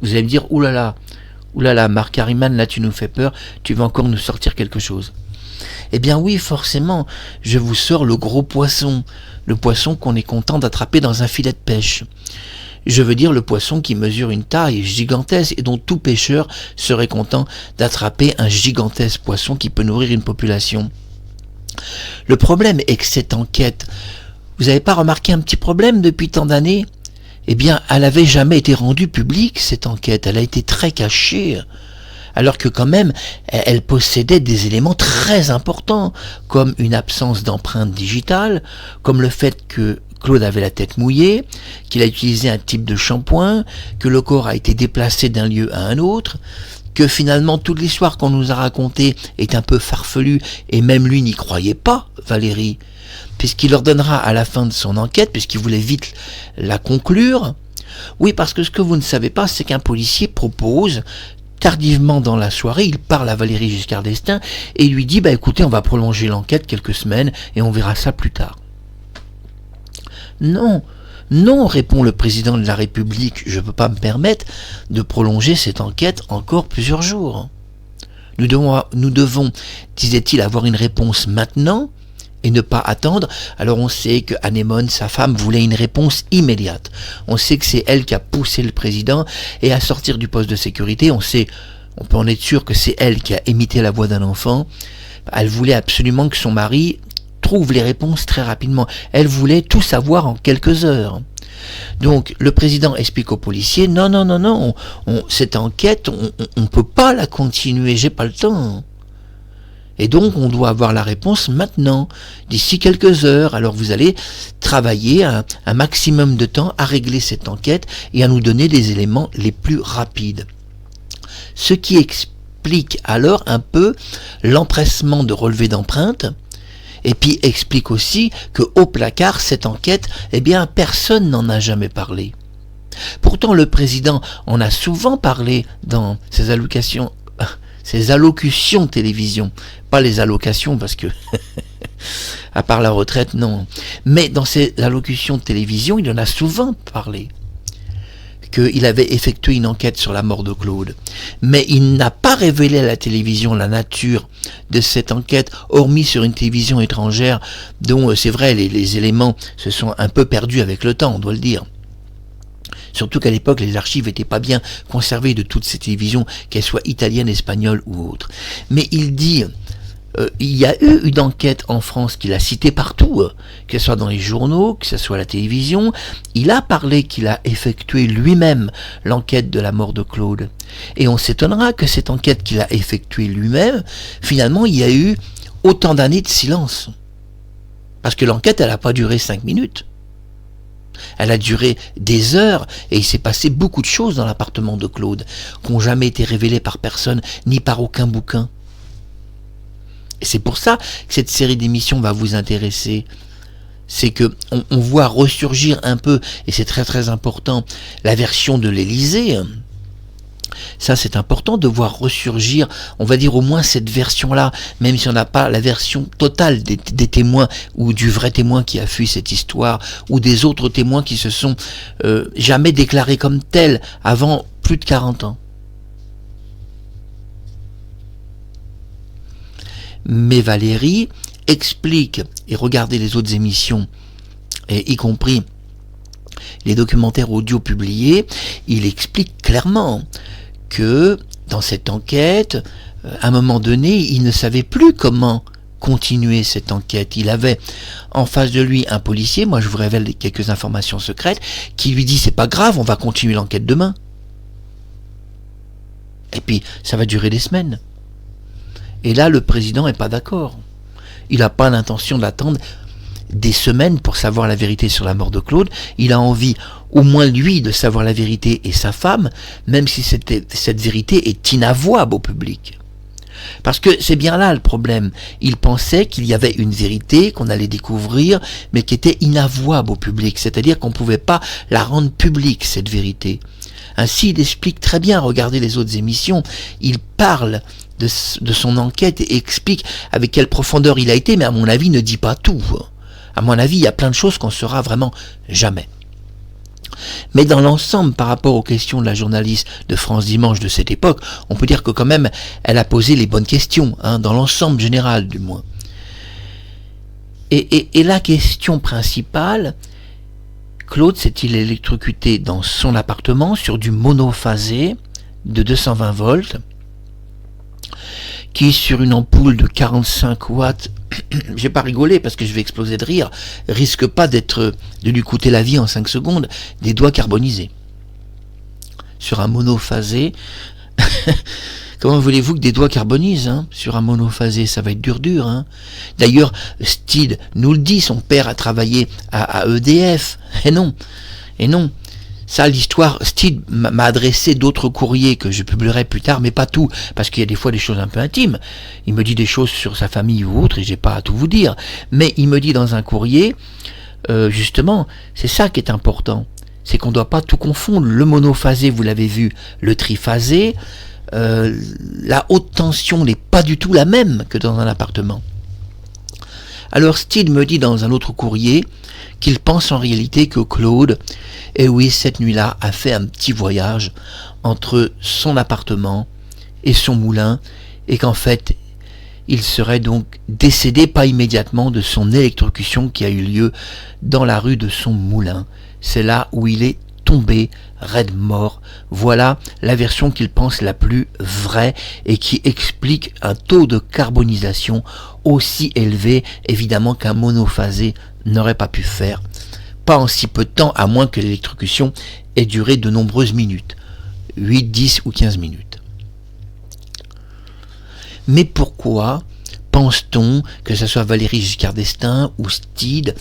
Vous allez me dire, oulala, Marc Harriman, là tu nous fais peur, tu vas encore nous sortir quelque chose. Eh bien oui, forcément, je vous sors le gros poisson, le poisson qu'on est content d'attraper dans un filet de pêche. Je veux dire le poisson qui mesure une taille gigantesque et dont tout pêcheur serait content d'attraper un gigantesque poisson qui peut nourrir une population. Le problème est que cette enquête, vous n'avez pas remarqué un petit problème depuis tant d'années ? Eh bien, elle n'avait jamais été rendue publique, cette enquête, elle a été très cachée. Alors que quand même, elle possédait des éléments très importants, comme une absence d'empreinte digitale, comme le fait que Claude avait la tête mouillée, qu'il a utilisé un type de shampoing, que le corps a été déplacé d'un lieu à un autre, que finalement toute l'histoire qu'on nous a racontée est un peu farfelue, et même lui n'y croyait pas, Valéry, puisqu'il ordonnera à la fin de son enquête, puisqu'il voulait vite la conclure. Oui, parce que ce que vous ne savez pas, c'est qu'un policier propose, tardivement dans la soirée, il parle à Valéry Giscard d'Estaing et il lui dit, écoutez, on va prolonger l'enquête quelques semaines et on verra ça plus tard. Non, répond le président de la République, je ne peux pas me permettre de prolonger cette enquête encore plusieurs jours. Nous devons, disait-il, avoir une réponse maintenant et ne pas attendre. Alors on sait que Anémone, sa femme, voulait une réponse immédiate. On sait que c'est elle qui a poussé le président et à sortir du poste de sécurité. On peut en être sûr que c'est elle qui a imité la voix d'un enfant. Elle voulait absolument que son mari trouve les réponses très rapidement. Elle voulait tout savoir en quelques heures. Donc le président explique aux policiers, non, cette enquête, on ne peut pas la continuer, j'ai pas le temps. Et donc on doit avoir la réponse maintenant, d'ici quelques heures. Alors vous allez travailler un maximum de temps à régler cette enquête et à nous donner les éléments les plus rapides. Ce qui explique alors un peu l'empressement de relever d'empreintes. Et puis explique aussi que au placard, cette enquête, personne n'en a jamais parlé. Pourtant, le président en a souvent parlé dans ses allocutions télévision. Pas les allocations, parce que, à part la retraite, non. Mais dans ses allocutions de télévision, il en a souvent parlé. Qu'il avait effectué une enquête sur la mort de Claude. Mais il n'a pas révélé à la télévision la nature de cette enquête, hormis sur une télévision étrangère, dont, c'est vrai, les éléments se sont un peu perdus avec le temps, on doit le dire. Surtout qu'à l'époque, les archives n'étaient pas bien conservées de toutes ces télévisions, qu'elles soient italiennes, espagnoles ou autres. Mais il dit, il y a eu une enquête en France qu'il a citée partout, que ce soit dans les journaux, que ce soit à la télévision. Il a parlé qu'il a effectué lui-même l'enquête de la mort de Claude. Et on s'étonnera que cette enquête qu'il a effectuée lui-même, finalement, il y a eu autant d'années de silence. Parce que l'enquête, elle n'a pas duré 5 minutes. Elle a duré des heures et il s'est passé beaucoup de choses dans l'appartement de Claude qui n'ont jamais été révélées par personne ni par aucun bouquin. Et c'est pour ça que cette série d'émissions va vous intéresser. C'est que on voit ressurgir un peu, et c'est très très important, la version de l'Élysée. Ça, c'est important de voir ressurgir, on va dire au moins cette version-là, même si on n'a pas la version totale des témoins ou du vrai témoin qui a fui cette histoire, ou des autres témoins qui se sont jamais déclarés comme tels avant plus de 40 ans. Mais Valérie explique, et regardez les autres émissions, et y compris les documentaires audio publiés, il explique clairement que dans cette enquête, à un moment donné, il ne savait plus comment continuer cette enquête. Il avait en face de lui un policier, moi je vous révèle quelques informations secrètes, qui lui dit c'est pas grave, on va continuer l'enquête demain. Et puis ça va durer des semaines. Et là, le président n'est pas d'accord. Il n'a pas l'intention d'attendre des semaines pour savoir la vérité sur la mort de Claude. Il a envie, au moins lui, de savoir la vérité et sa femme, même si cette vérité est inavouable au public. Parce que c'est bien là le problème. Il pensait qu'il y avait une vérité qu'on allait découvrir, mais qui était inavouable au public. C'est-à-dire qu'on ne pouvait pas la rendre publique, cette vérité. Ainsi, il explique très bien, regardez les autres émissions, il parle de son enquête et explique avec quelle profondeur il a été, mais à mon avis, ne dit pas tout. À mon avis, il y a plein de choses qu'on ne saura vraiment jamais. Mais dans l'ensemble, par rapport aux questions de la journaliste de France Dimanche de cette époque, on peut dire que quand même, elle a posé les bonnes questions, dans l'ensemble général du moins. Et la question principale, Claude s'est-il électrocuté dans son appartement sur du monophasé de 220 volts, qui sur une ampoule de 45 watts, j'ai pas rigolé parce que je vais exploser de rire, risque pas de lui coûter la vie en 5 secondes, des doigts carbonisés. Sur un monophasé, comment voulez-vous que des doigts carbonisent sur un monophasé? Ça va être dur. D'ailleurs, Steed nous le dit, son père a travaillé à EDF. Et non. Ça, l'histoire, Steed m'a adressé d'autres courriers que je publierai plus tard, mais pas tout, parce qu'il y a des fois des choses un peu intimes. Il me dit des choses sur sa famille ou autre, et j'ai pas à tout vous dire. Mais il me dit dans un courrier, justement, c'est ça qui est important. C'est qu'on ne doit pas tout confondre. Le monophasé, vous l'avez vu, le triphasé, la haute tension n'est pas du tout la même que dans un appartement. Alors Steed me dit dans un autre courrier qu'il pense en réalité que Claude, cette nuit-là, a fait un petit voyage entre son appartement et son moulin, et qu'en fait, il serait donc décédé, pas immédiatement, de son électrocution qui a eu lieu dans la rue de son moulin. C'est là où il est tombé, raide mort. Voilà la version qu'il pense la plus vraie et qui explique un taux de carbonisation aussi élevé, évidemment, qu'un monophasé n'aurait pas pu faire. Pas en si peu de temps, à moins que l'électrocution ait duré de nombreuses minutes. 8, 10 ou 15 minutes. Mais pourquoi pense-t-on, que ce soit Valérie Giscard d'Estaing ou Steed,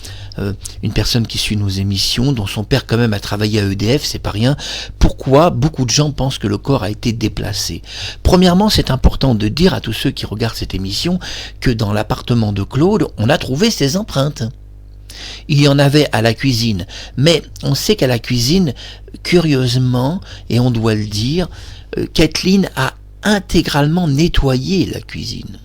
une personne qui suit nos émissions, dont son père quand même a travaillé à EDF, c'est pas rien, pourquoi beaucoup de gens pensent que le corps a été déplacé? Premièrement, c'est important de dire à tous ceux qui regardent cette émission que dans l'appartement de Claude, on a trouvé ses empreintes. Il y en avait à la cuisine, mais on sait qu'à la cuisine, curieusement, et on doit le dire, Kathleen a intégralement nettoyé la cuisine.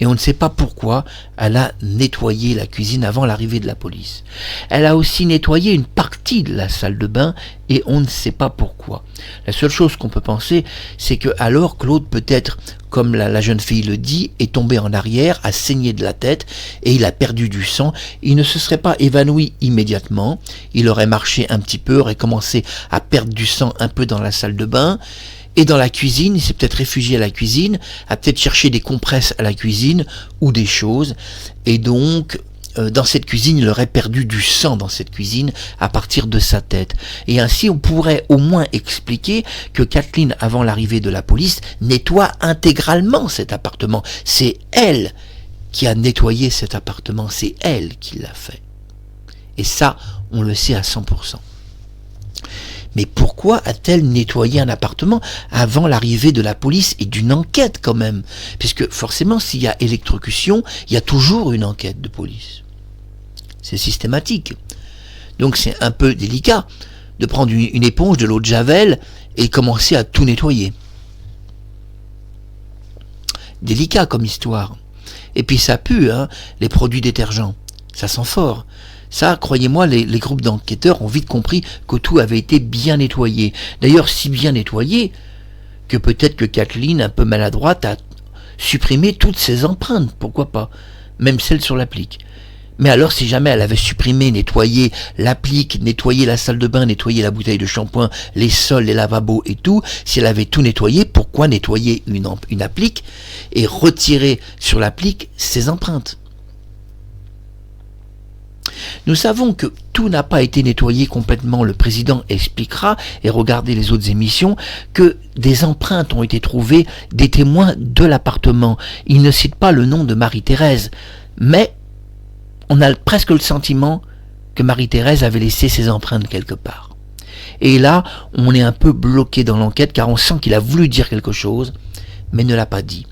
Et on ne sait pas pourquoi elle a nettoyé la cuisine avant l'arrivée de la police. Elle a aussi nettoyé une partie de la salle de bain et on ne sait pas pourquoi. La seule chose qu'on peut penser, c'est que alors Claude peut-être, comme la jeune fille le dit, est tombé en arrière, a saigné de la tête et il a perdu du sang. Il ne se serait pas évanoui immédiatement. Il aurait marché un petit peu, aurait commencé à perdre du sang un peu dans la salle de bain. Et dans la cuisine, il s'est peut-être réfugié à la cuisine, a peut-être cherché des compresses à la cuisine ou des choses. Et donc, dans cette cuisine, il aurait perdu du sang dans cette cuisine à partir de sa tête. Et ainsi, on pourrait au moins expliquer que Kathleen, avant l'arrivée de la police, nettoie intégralement cet appartement. C'est elle qui a nettoyé cet appartement, c'est elle qui l'a fait. Et ça, on le sait à 100%. Mais pourquoi a-t-elle nettoyé un appartement avant l'arrivée de la police et d'une enquête quand même? Puisque forcément, s'il y a électrocution, il y a toujours une enquête de police. C'est systématique. Donc c'est un peu délicat de prendre une éponge, de l'eau de Javel et commencer à tout nettoyer. Délicat comme histoire. Et puis ça pue, hein, les produits détergents. Ça sent fort. Ça, croyez-moi, les groupes d'enquêteurs ont vite compris que tout avait été bien nettoyé. D'ailleurs, si bien nettoyé que peut-être que Kathleen, un peu maladroite, a supprimé toutes ses empreintes. Pourquoi pas? Même celles sur l'applique. Mais alors, si jamais elle avait supprimé, nettoyé l'applique, nettoyé la salle de bain, nettoyé la bouteille de shampoing, les sols, les lavabos et tout, si elle avait tout nettoyé, pourquoi nettoyer une applique et retirer sur l'applique ses empreintes? Nous savons que tout n'a pas été nettoyé complètement. Le président expliquera, et regardez les autres émissions, que des empreintes ont été trouvées des témoins de l'appartement. Il ne cite pas le nom de Marie-Thérèse, mais on a presque le sentiment que Marie-Thérèse avait laissé ses empreintes quelque part. Et là, on est un peu bloqué dans l'enquête car on sent qu'il a voulu dire quelque chose, mais ne l'a pas dit.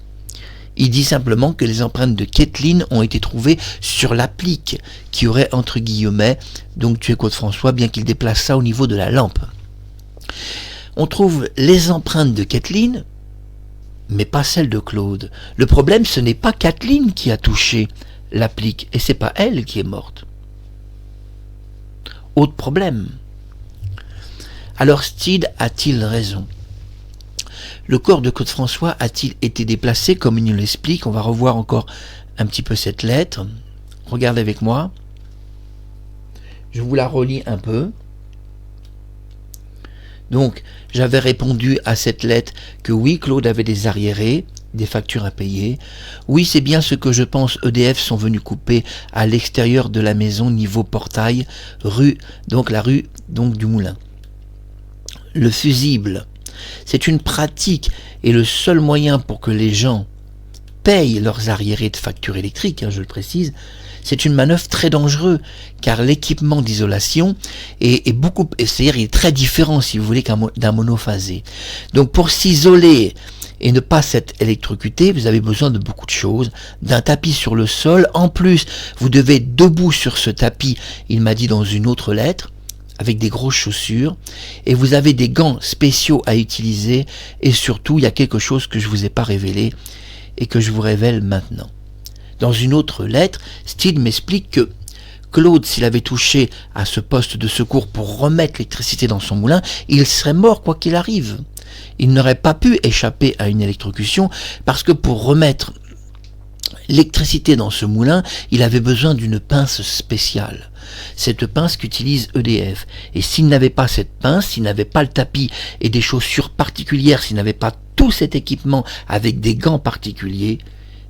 Il dit simplement que les empreintes de Kathleen ont été trouvées sur l'applique qui aurait, entre guillemets, donc tué Claude François, bien qu'il déplace ça au niveau de la lampe. On trouve les empreintes de Kathleen, mais pas celles de Claude. Le problème, ce n'est pas Kathleen qui a touché l'applique, et c'est pas elle qui est morte. Autre problème. Alors Steed a-t-il raison? Le corps de Claude François a-t-il été déplacé comme il nous l'explique? On va revoir encore un petit peu cette lettre. Regardez avec moi. Je vous la relis un peu. Donc, j'avais répondu à cette lettre que oui, Claude avait des arriérés, des factures à payer. Oui, c'est bien ce que je pense. EDF sont venus couper à l'extérieur de la maison, niveau portail, la rue du Moulin. Le fusible, c'est une pratique et le seul moyen pour que les gens payent leurs arriérés de factures électriques, je le précise. C'est une manœuvre très dangereuse car l'équipement d'isolation c'est-à-dire il est très différent, si vous voulez, d'un monophasé. Donc pour s'isoler et ne pas s'être électrocuté, vous avez besoin de beaucoup de choses, d'un tapis sur le sol. En plus, vous devez être debout sur ce tapis, il m'a dit dans une autre lettre, avec des grosses chaussures, et vous avez des gants spéciaux à utiliser, et surtout, il y a quelque chose que je ne vous ai pas révélé, et que je vous révèle maintenant. Dans une autre lettre, Steed m'explique que Claude, s'il avait touché à ce poste de secours pour remettre l'électricité dans son moulin, il serait mort quoi qu'il arrive. Il n'aurait pas pu échapper à une électrocution, parce que pour remettre l'électricité dans ce moulin, il avait besoin d'une pince spéciale. Cette pince qu'utilise EDF. Et s'il n'avait pas cette pince, s'il n'avait pas le tapis et des chaussures particulières, s'il n'avait pas tout cet équipement avec des gants particuliers,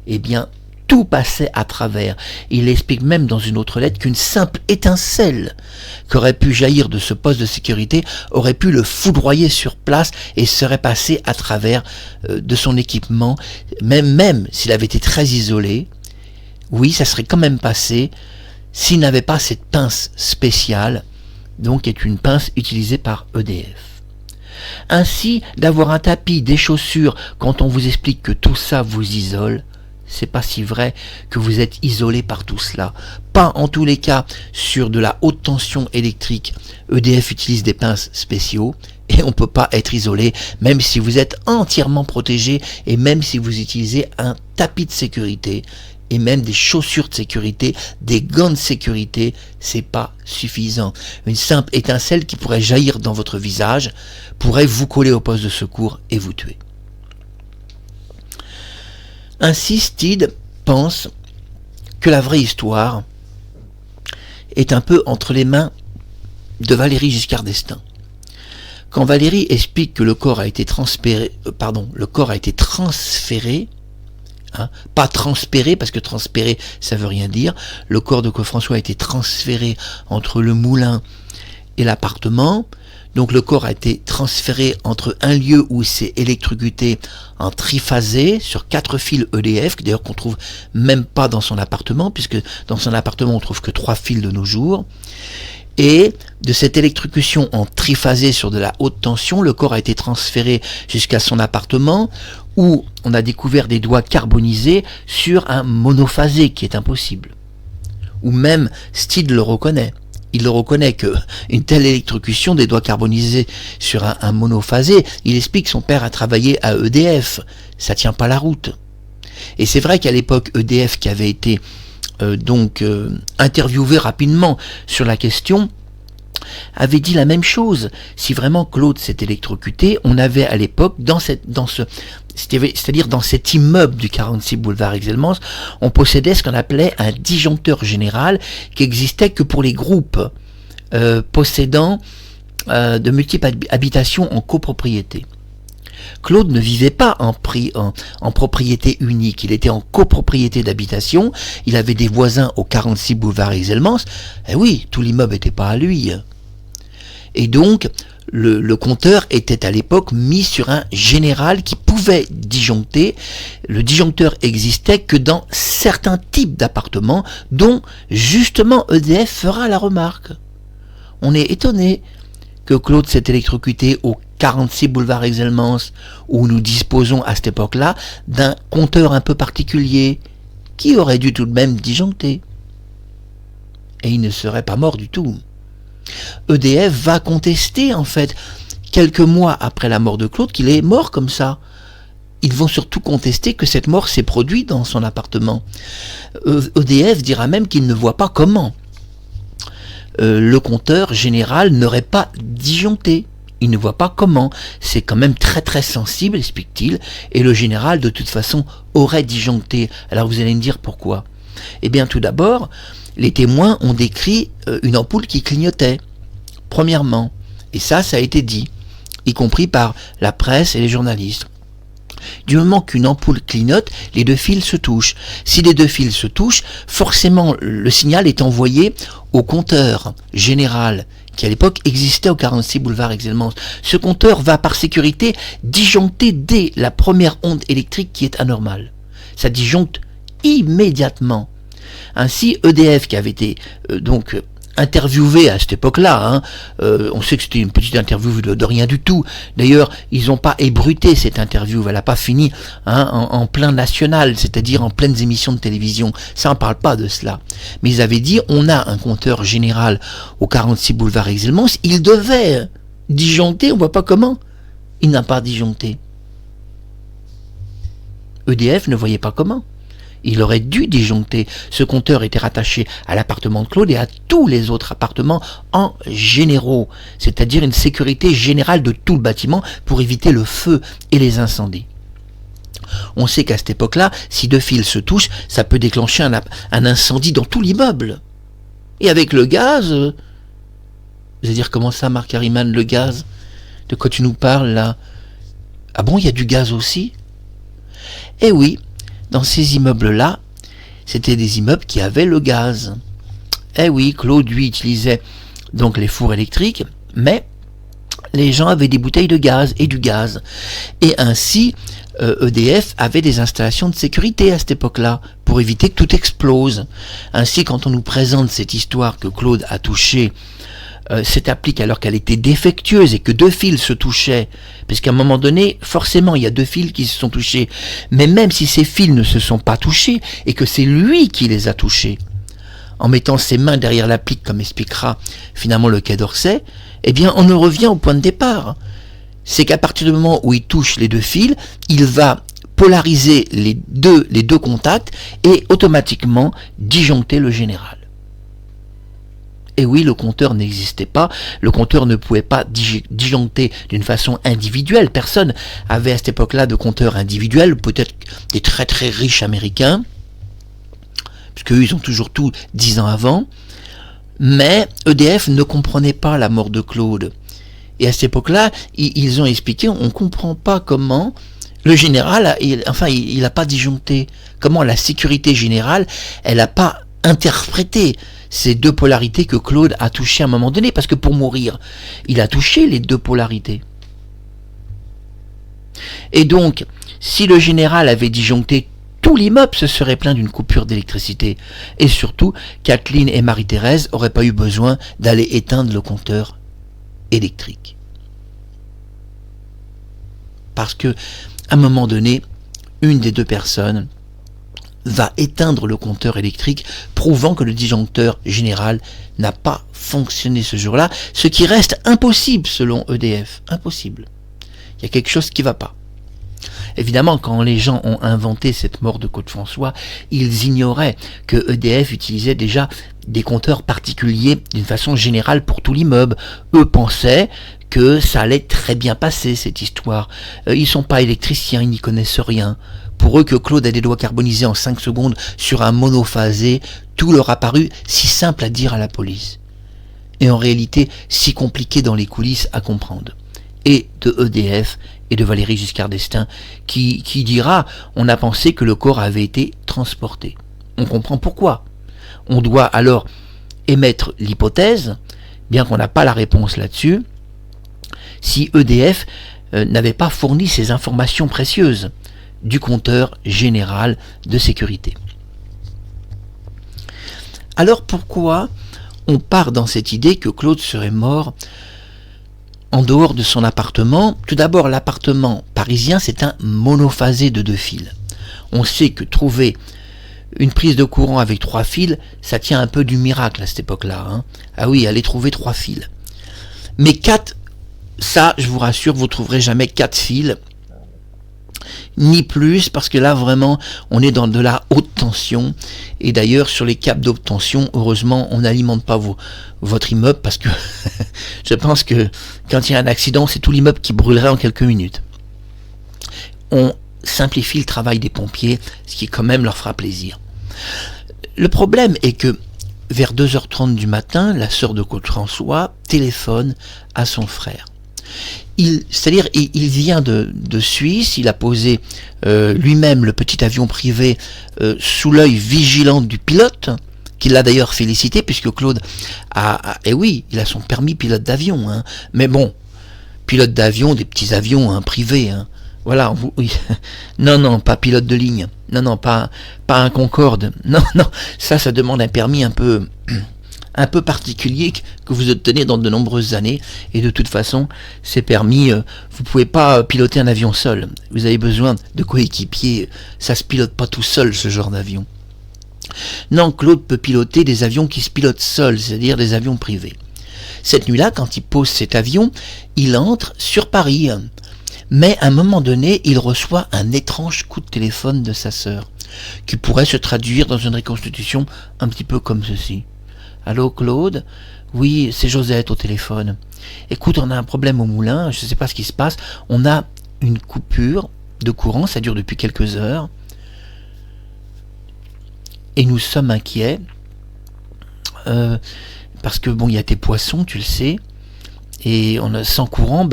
eh bien, tout passait à travers. Il explique même dans une autre lettre qu'une simple étincelle qu'aurait pu jaillir de ce poste de sécurité aurait pu le foudroyer sur place et serait passé à travers de son équipement, même s'il avait été très isolé. Oui, ça serait quand même passé s'il n'avait pas cette pince spéciale, donc qui est une pince utilisée par EDF. Ainsi, d'avoir un tapis, des chaussures, quand on vous explique que tout ça vous isole, c'est pas si vrai que vous êtes isolé par tout cela. Pas en tous les cas sur de la haute tension électrique. EDF utilise des pinces spéciaux et on ne peut pas être isolé même si vous êtes entièrement protégé et même si vous utilisez un tapis de sécurité et même des chaussures de sécurité, des gants de sécurité, c'est pas suffisant. Une simple étincelle qui pourrait jaillir dans votre visage pourrait vous coller au poste de secours et vous tuer. Ainsi, Steed pense que la vraie histoire est un peu entre les mains de Valéry Giscard d'Estaing. Quand Valérie explique que le corps a été transféré, pas transpéré, parce que transpérer ça veut rien dire, le corps de Claude François a été transféré entre le moulin et l'appartement, donc le corps a été transféré entre un lieu où il s'est électrocuté en triphasé sur 4 fils EDF, d'ailleurs qu'on trouve même pas dans son appartement, puisque dans son appartement on trouve que 3 fils de nos jours. Et de cette électrocution en triphasé sur de la haute tension, le corps a été transféré jusqu'à son appartement où on a découvert des doigts carbonisés sur un monophasé qui est impossible. Ou même Steed le reconnaît. Il le reconnaît qu'une telle électrocution des doigts carbonisés sur un monophasé, il explique que son père a travaillé à EDF. Ça tient pas la route. Et c'est vrai qu'à l'époque, EDF qui avait été interviewé rapidement sur la question, avait dit la même chose. Si vraiment Claude s'est électrocuté, on avait à l'époque, c'est-à-dire dans cet immeuble du 46 boulevard Exelmans, on possédait ce qu'on appelait un disjoncteur général qui existait que pour les groupes possédant de multiples habitations en copropriété. Claude ne vivait pas en propriété unique, il était en copropriété d'habitation, il avait des voisins au 46 boulevard Exelmans, et oui, tout l'immeuble n'était pas à lui. Et donc, le compteur était à l'époque mis sur un général qui pouvait disjoncter. Le disjoncteur existait que dans certains types d'appartements, dont justement EDF fera la remarque. On est étonné que Claude s'est électrocuté au 46 boulevard Exelmans, où nous disposons à cette époque-là d'un compteur un peu particulier, qui aurait dû tout de même disjoncter. Et il ne serait pas mort du tout. EDF va contester, en fait, quelques mois après la mort de Claude, qu'il est mort comme ça. Ils vont surtout contester que cette mort s'est produite dans son appartement. EDF dira même qu'il ne voit pas comment le compteur général n'aurait pas disjoncté. Il ne voit pas comment. C'est quand même très très sensible, explique-t-il, et le général de toute façon aurait disjoncté. Alors vous allez me dire pourquoi. Eh bien tout d'abord, les témoins ont décrit une ampoule qui clignotait, premièrement. Et ça a été dit, y compris par la presse et les journalistes. Du moment qu'une ampoule clignote, les deux fils se touchent. Si les deux fils se touchent, forcément le signal est envoyé au compteur général qui à l'époque existait au 46 boulevard Exelmans. Ce compteur va par sécurité disjoncter dès la première onde électrique qui est anormale. Ça disjoncte immédiatement. Ainsi, EDF qui avait été interviewé à cette époque-là, on sait que c'était une petite interview de rien du tout. D'ailleurs, ils n'ont pas ébruité cette interview, elle n'a pas fini en plein national, c'est-à-dire en pleines émissions de télévision. Ça, on ne parle pas de cela. Mais ils avaient dit, on a un compteur général au 46 boulevard Exelmans, il devait disjoncter, on ne voit pas comment. Il n'a pas disjoncté. EDF ne voyait pas comment. Il aurait dû disjoncter. Ce compteur était rattaché à l'appartement de Claude et à tous les autres appartements en généraux, c'est-à-dire une sécurité générale de tout le bâtiment pour éviter le feu et les incendies. On sait qu'à cette époque-là, si deux fils se touchent, ça peut déclencher un incendie dans tout l'immeuble. Et avec le gaz, vous allez dire comment ça, Marc Harriman, le gaz? De quoi tu nous parles là? Ah bon, il y a du gaz aussi? Eh oui. Dans ces immeubles-là, c'était des immeubles qui avaient le gaz. Eh oui, Claude, lui, utilisait donc les fours électriques, mais les gens avaient des bouteilles de gaz et du gaz. Et ainsi, EDF avait des installations de sécurité à cette époque-là, pour éviter que tout explose. Ainsi, quand on nous présente cette histoire que Claude a touché cette applique alors qu'elle était défectueuse et que deux fils se touchaient, parce qu'à un moment donné, forcément, il y a deux fils qui se sont touchés, mais même si ces fils ne se sont pas touchés, et que c'est lui qui les a touchés, en mettant ses mains derrière l'applique, comme expliquera finalement le Quai d'Orsay, eh bien, on en revient au point de départ. C'est qu'à partir du moment où il touche les deux fils, il va polariser les deux contacts et automatiquement disjoncter le général. Et oui, le compteur n'existait pas, le compteur ne pouvait pas disjoncter d'une façon individuelle. Personne avait à cette époque-là de compteur individuel, peut-être des très très riches américains, puisque eux, ils ont toujours tout 10 ans avant. Mais EDF ne comprenait pas la mort de Claude. Et à cette époque-là, ils ont expliqué, on ne comprend pas comment le général, il n'a pas disjoncté. Comment la sécurité générale, elle n'a pas interprété ces deux polarités que Claude a touchées à un moment donné. Parce que pour mourir, il a touché les deux polarités. Et donc, si le général avait disjoncté, tout l'immeuble se serait plaint d'une coupure d'électricité. Et surtout, Kathleen et Marie-Thérèse n'auraient pas eu besoin d'aller éteindre le compteur électrique. Parce que, à un moment donné, une des deux personnes va éteindre le compteur électrique, prouvant que le disjoncteur général n'a pas fonctionné ce jour-là, ce qui reste impossible selon EDF. Impossible. Il y a quelque chose qui ne va pas. Évidemment, quand les gens ont inventé cette mort de Claude-François, ils ignoraient que EDF utilisait déjà des compteurs particuliers d'une façon générale pour tout l'immeuble. Eux pensaient que ça allait très bien passer, cette histoire. Ils ne sont pas électriciens, ils n'y connaissent rien. Pour eux, que Claude a des doigts carbonisés en 5 secondes sur un monophasé, tout leur a paru si simple à dire à la police. Et en réalité, si compliqué dans les coulisses à comprendre. Et de EDF et de Valéry Giscard d'Estaing, qui dira « on a pensé que le corps avait été transporté ». On comprend pourquoi. On doit alors émettre l'hypothèse, bien qu'on n'a pas la réponse là-dessus, si EDF n'avait pas fourni ces informations précieuses du compteur général de sécurité. Alors pourquoi on part dans cette idée que Claude serait mort en dehors de son appartement? Tout d'abord, l'appartement parisien, c'est un monophasé de 2 fils. On sait que trouver une prise de courant avec 3 fils, ça tient un peu du miracle à cette époque-là. Hein. Ah oui, aller trouver 3 fils. Mais 4, ça, je vous rassure, vous ne trouverez jamais 4 fils, ni plus, parce que là, vraiment, on est dans de la haute tension. Et d'ailleurs, sur les câbles d'haute tension, heureusement, on n'alimente pas votre immeuble, parce que je pense que quand il y a un accident, c'est tout l'immeuble qui brûlerait en quelques minutes. On simplifie le travail des pompiers, ce qui quand même leur fera plaisir. Le problème est que vers 2h30 du matin, la sœur de Claude-François téléphone à son frère. Il vient de Suisse, il a posé lui-même le petit avion privé sous l'œil vigilant du pilote, qui l'a d'ailleurs félicité, puisque Claude il a son permis pilote d'avion, hein. Mais bon, pilote d'avion, des petits avions privés, hein. Voilà, oui. Non, pas pilote de ligne. Non, pas un Concorde. Non, ça demande un permis un peu particulier que vous obtenez dans de nombreuses années. Et de toute façon, ces permis, vous pouvez pas piloter un avion seul. Vous avez besoin de coéquipiers. Ça se pilote pas tout seul, ce genre d'avion. Non, Claude peut piloter des avions qui se pilotent seuls, c'est-à-dire des avions privés. Cette nuit-là, quand il pose cet avion, il entre sur Paris. Mais à un moment donné, il reçoit un étrange coup de téléphone de sa sœur, qui pourrait se traduire dans une reconstitution un petit peu comme ceci. « Allô Claude ? Oui, c'est Josette au téléphone. Écoute, on a un problème au moulin, je ne sais pas ce qui se passe. On a une coupure de courant, ça dure depuis quelques heures. Et nous sommes inquiets, parce que bon, il y a tes poissons, tu le sais. Et sans courant,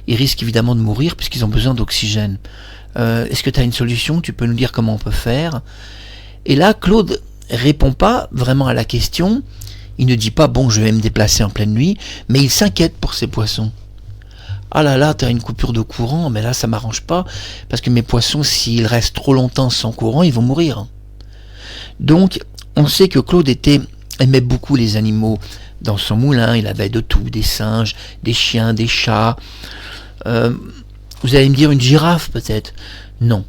ils risquent évidemment de mourir puisqu'ils ont besoin d'oxygène. Est-ce que tu as une solution? Tu peux nous dire comment on peut faire? Et là, Claude répond pas vraiment à la question. Il ne dit pas, bon, je vais me déplacer en pleine nuit, mais il s'inquiète pour ses poissons. Ah là, tu as une coupure de courant, mais là, ça m'arrange pas, parce que mes poissons, s'ils restent trop longtemps sans courant, ils vont mourir. Donc, on sait que Claude aimait beaucoup les animaux. Dans son moulin, il avait de tout, des singes, des chiens, des chats. Vous allez me dire une girafe peut-être? Non,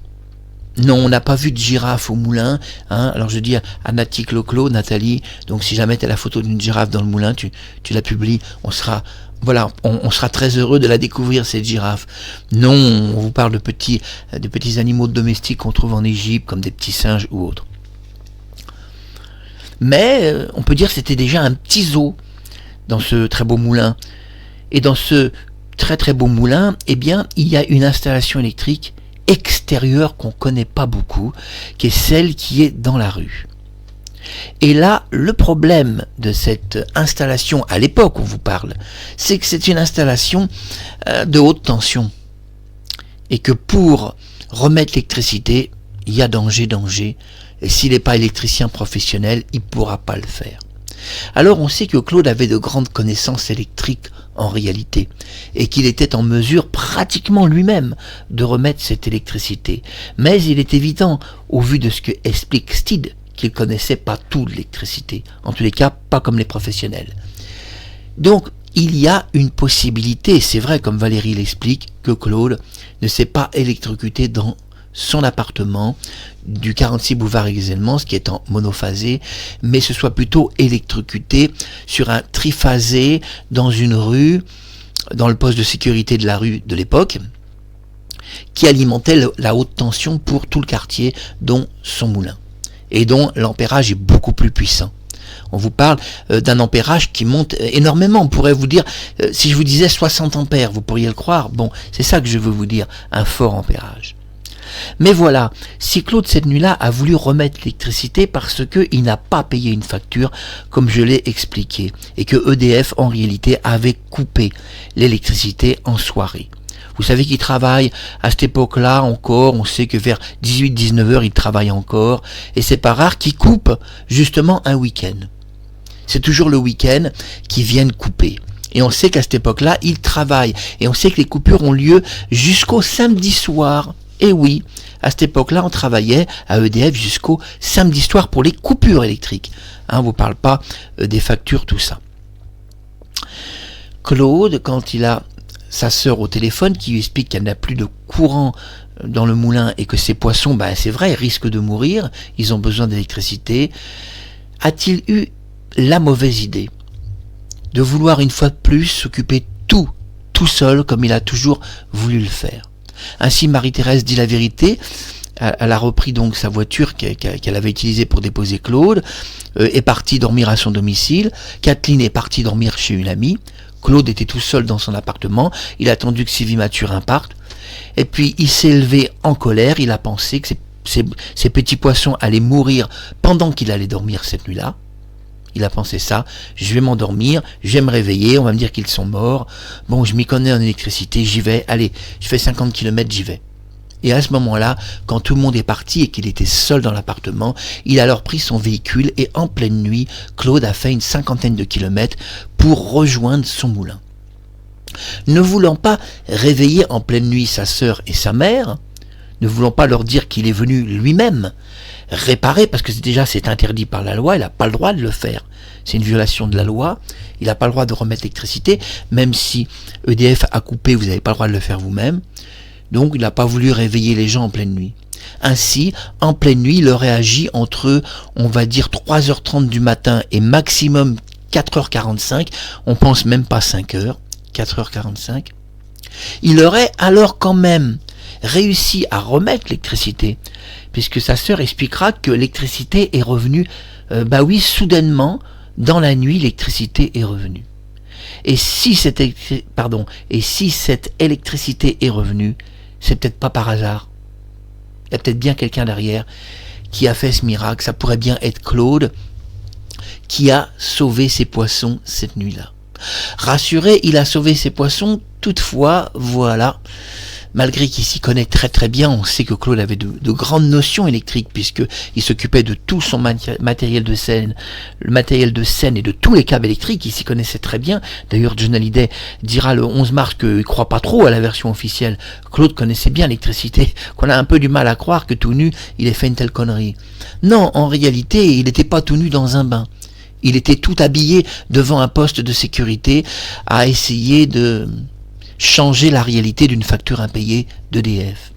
on n'a pas vu de girafe au moulin. Hein. Alors je dis à Nati Clo-Clo, Nathalie, donc si jamais tu as la photo d'une girafe dans le moulin, tu la publies, on sera très heureux de la découvrir, cette girafe. Non, on vous parle de petits animaux domestiques qu'on trouve en Égypte, comme des petits singes ou autres. Mais on peut dire que c'était déjà un petit zoo dans ce très beau moulin. Et dans ce très très beau moulin, eh bien, il y a une installation électrique extérieure qu'on ne connaît pas beaucoup, qui est celle qui est dans la rue. Et là, le problème de cette installation, à l'époque où on vous parle, c'est que c'est une installation de haute tension. Et que pour remettre l'électricité, il y a danger. Et s'il n'est pas électricien professionnel, il ne pourra pas le faire. Alors on sait que Claude avait de grandes connaissances électriques en réalité, et qu'il était en mesure pratiquement lui-même de remettre cette électricité. Mais il est évident, au vu de ce que explique Stede, qu'il ne connaissait pas tout de l'électricité, en tous les cas pas comme les professionnels. Donc il y a une possibilité, c'est vrai comme Valérie l'explique, que Claude ne s'est pas électrocuté dans son appartement du 46 boulevard Exelmans, qui est en monophasé, mais se soit plutôt électrocuté sur un triphasé dans une rue, dans le poste de sécurité de la rue de l'époque, qui alimentait la haute tension pour tout le quartier, dont son moulin, et dont l'ampérage est beaucoup plus puissant. On vous parle d'un ampérage qui monte énormément. On pourrait vous dire, si je vous disais 60 ampères, vous pourriez le croire. Bon, c'est ça que je veux vous dire, un fort ampérage. Mais voilà, si Claude cette nuit-là a voulu remettre l'électricité parce qu'il n'a pas payé une facture, comme je l'ai expliqué, et que EDF en réalité avait coupé l'électricité en soirée. Vous savez qu'il travaille à cette époque-là encore, on sait que vers 18-19 heures il travaille encore, et c'est pas rare qu'il coupe justement un week-end. C'est toujours le week-end qu'ils viennent couper. Et on sait qu'à cette époque-là, il travaille, et on sait que les coupures ont lieu jusqu'au samedi soir. Et oui, à cette époque-là, on travaillait à EDF jusqu'au samedi soir pour les coupures électriques. On ne vous parle pas des factures, tout ça. Claude, quand il a sa sœur au téléphone qui lui explique qu'elle n'a plus de courant dans le moulin et que ses poissons, c'est vrai, risquent de mourir, ils ont besoin d'électricité, a-t-il eu la mauvaise idée de vouloir une fois de plus s'occuper tout seul comme il a toujours voulu le faire? Ainsi, Marie-Thérèse dit la vérité. Elle a repris donc sa voiture qu'elle avait utilisée pour déposer Claude, est partie dormir à son domicile. Kathleen est partie dormir chez une amie. Claude était tout seul dans son appartement. Il a attendu que Sylvie Mathurin parte. Et puis, il s'est levé en colère. Il a pensé que ces petits poissons allaient mourir pendant qu'il allait dormir cette nuit-là. Il a pensé ça, je vais m'endormir, je vais me réveiller, on va me dire qu'ils sont morts. Bon, je m'y connais en électricité, j'y vais, allez, je fais 50 km, j'y vais. Et à ce moment-là, quand tout le monde est parti et qu'il était seul dans l'appartement, il a alors pris son véhicule et en pleine nuit, Claude a fait une 50aine de kilomètres pour rejoindre son moulin. Ne voulant pas réveiller en pleine nuit sa sœur et sa mère, ne voulant pas leur dire qu'il est venu lui-même réparer, parce que c'est interdit par la loi, il n'a pas le droit de le faire. C'est une violation de la loi, il n'a pas le droit de remettre l'électricité, même si EDF a coupé, vous n'avez pas le droit de le faire vous-même. Donc il n'a pas voulu réveiller les gens en pleine nuit. Ainsi, en pleine nuit, il aurait agi entre, on va dire, 3h30 du matin et maximum 4h45, on pense même pas 5h, 4h45. Il aurait alors quand même réussi à remettre l'électricité, puisque sa sœur expliquera que l'électricité est revenue, soudainement, dans la nuit, l'électricité est revenue. Et si cette électricité est revenue, c'est peut-être pas par hasard. Il y a peut-être bien quelqu'un derrière qui a fait ce miracle. Ça pourrait bien être Claude qui a sauvé ses poissons cette nuit-là. Rassuré, il a sauvé ses poissons, toutefois, voilà. Malgré qu'il s'y connaît très très bien, on sait que Claude avait de grandes notions électriques puisqu'il s'occupait de tout son matériel de scène, le matériel de scène et de tous les câbles électriques, il s'y connaissait très bien. D'ailleurs, John Hallyday dira le 11 mars qu'il ne croit pas trop à la version officielle. Claude connaissait bien l'électricité, qu'on a un peu du mal à croire que tout nu, il ait fait une telle connerie. Non, en réalité, il n'était pas tout nu dans un bain. Il était tout habillé devant un poste de sécurité à essayer de changer la réalité d'une facture impayée d'EDF.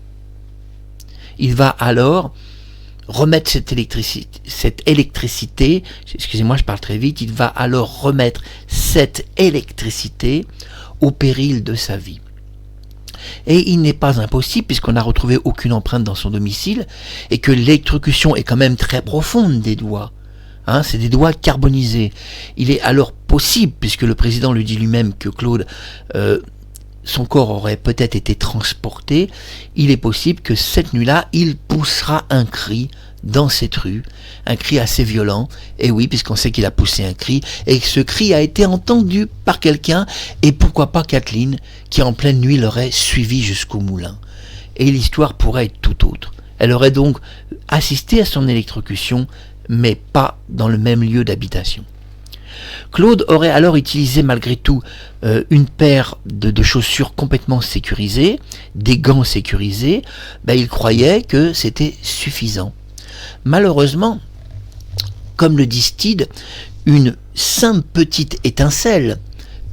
Il va alors remettre cette électricité, excusez-moi, je parle très vite, il va alors remettre cette électricité au péril de sa vie. Et il n'est pas impossible, puisqu'on n'a retrouvé aucune empreinte dans son domicile, et que l'électrocution est quand même très profonde des doigts. C'est des doigts carbonisés. Il est alors possible, puisque le président lui dit lui-même que Claude son corps aurait peut-être été transporté, il est possible que cette nuit-là, il poussera un cri dans cette rue, un cri assez violent, et oui, puisqu'on sait qu'il a poussé un cri, et que ce cri a été entendu par quelqu'un, et pourquoi pas Kathleen, qui en pleine nuit l'aurait suivi jusqu'au moulin. Et l'histoire pourrait être tout autre. Elle aurait donc assisté à son électrocution, mais pas dans le même lieu d'habitation. Claude aurait alors utilisé malgré tout une paire de chaussures complètement sécurisées, des gants sécurisés. Il croyait que c'était suffisant. Malheureusement, comme le dit Steed, une simple petite étincelle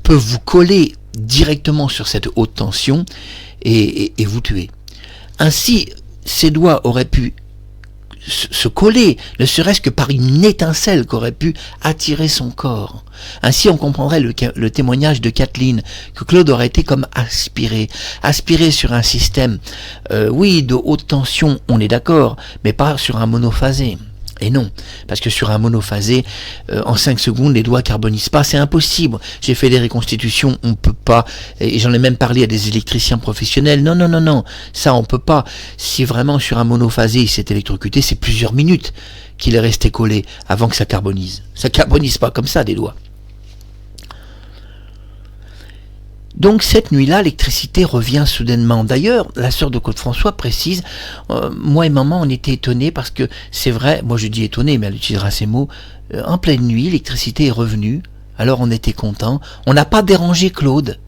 peut vous coller directement sur cette haute tension et vous tuer. Ainsi, ses doigts auraient pu se coller, ne serait-ce que par une étincelle qu'aurait pu attirer son corps. Ainsi, on comprendrait le témoignage de Kathleen, que Claude aurait été comme aspiré sur un système, oui, de haute tension, on est d'accord, mais pas sur un monophasé. Et non, parce que sur un monophasé, en 5 secondes, les doigts carbonisent pas, c'est impossible. J'ai fait des reconstitutions, on peut pas, et j'en ai même parlé à des électriciens professionnels. Non, ça on peut pas. Si vraiment sur un monophasé il s'est électrocuté, c'est plusieurs minutes qu'il est resté collé avant que ça carbonise. Ça carbonise pas comme ça des doigts. Donc cette nuit-là, l'électricité revient soudainement. D'ailleurs, la sœur de Claude François précise, moi et maman on était étonnés parce que c'est vrai, moi je dis étonné, mais elle utilisera ces mots, en pleine nuit, l'électricité est revenue, alors on était contents, on n'a pas dérangé Claude,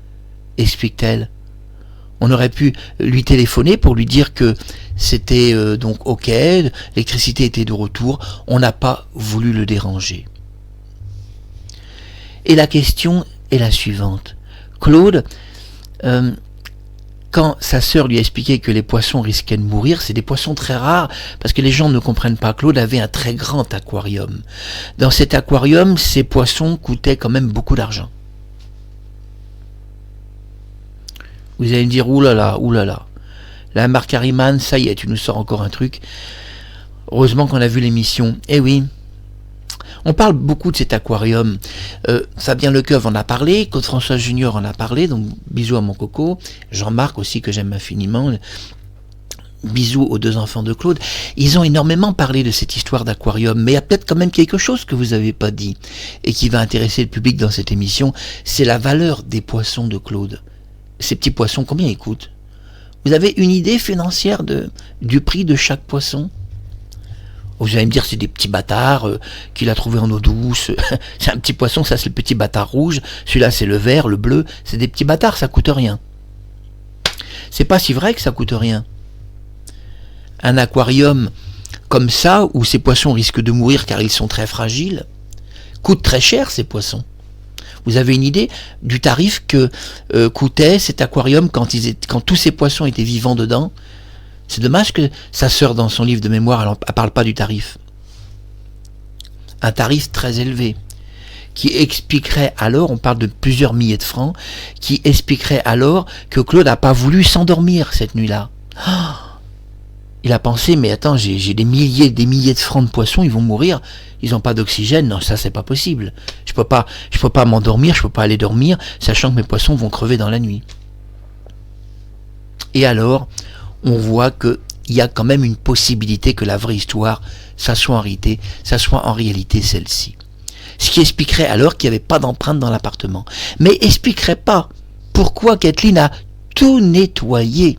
explique-t-elle. On aurait pu lui téléphoner pour lui dire que c'était donc ok, l'électricité était de retour, on n'a pas voulu le déranger. Et la question est la suivante. Claude, quand sa sœur lui a expliqué que les poissons risquaient de mourir, c'est des poissons très rares, parce que les gens ne comprennent pas, Claude avait un très grand aquarium. Dans cet aquarium, ces poissons coûtaient quand même beaucoup d'argent. Vous allez me dire, oulala, la Marc Harriman, ça y est, tu nous sors encore un truc. Heureusement qu'on a vu l'émission. Eh oui. On parle beaucoup de cet aquarium. Fabien Lecoeuvre en a parlé, Claude François Junior en a parlé, donc bisous à mon coco, Jean-Marc aussi que j'aime infiniment, bisous aux 2 enfants de Claude. Ils ont énormément parlé de cette histoire d'aquarium, mais il y a peut-être quand même quelque chose que vous n'avez pas dit et qui va intéresser le public dans cette émission, c'est la valeur des poissons de Claude. Ces petits poissons, combien ils coûtent? Vous avez une idée financière du prix de chaque poisson? Vous allez me dire c'est des petits bâtards qu'il a trouvé en eau douce. C'est un petit poisson, ça c'est le petit bâtard rouge. Celui-là c'est le vert, le bleu. C'est des petits bâtards, ça coûte rien. C'est pas si vrai que ça coûte rien. Un aquarium comme ça, où ces poissons risquent de mourir car ils sont très fragiles, coûte très cher ces poissons. Vous avez une idée du tarif que coûtait cet aquarium quand tous ces poissons étaient vivants dedans? C'est dommage que sa sœur, dans son livre de mémoire, elle ne parle pas du tarif. Un tarif très élevé, qui expliquerait alors, on parle de plusieurs milliers de francs, qui expliquerait alors que Claude n'a pas voulu s'endormir cette nuit-là. Oh, il a pensé, mais attends, j'ai des milliers de francs de poissons, ils vont mourir, ils n'ont pas d'oxygène, non, ça c'est pas possible. Je peux pas m'endormir, je peux pas aller dormir, sachant que mes poissons vont crever dans la nuit. Et alors, on voit qu'il y a quand même une possibilité que la vraie histoire, ça soit en réalité celle-ci. Ce qui expliquerait alors qu'il n'y avait pas d'empreinte dans l'appartement. Mais expliquerait pas pourquoi Kathleen a tout nettoyé.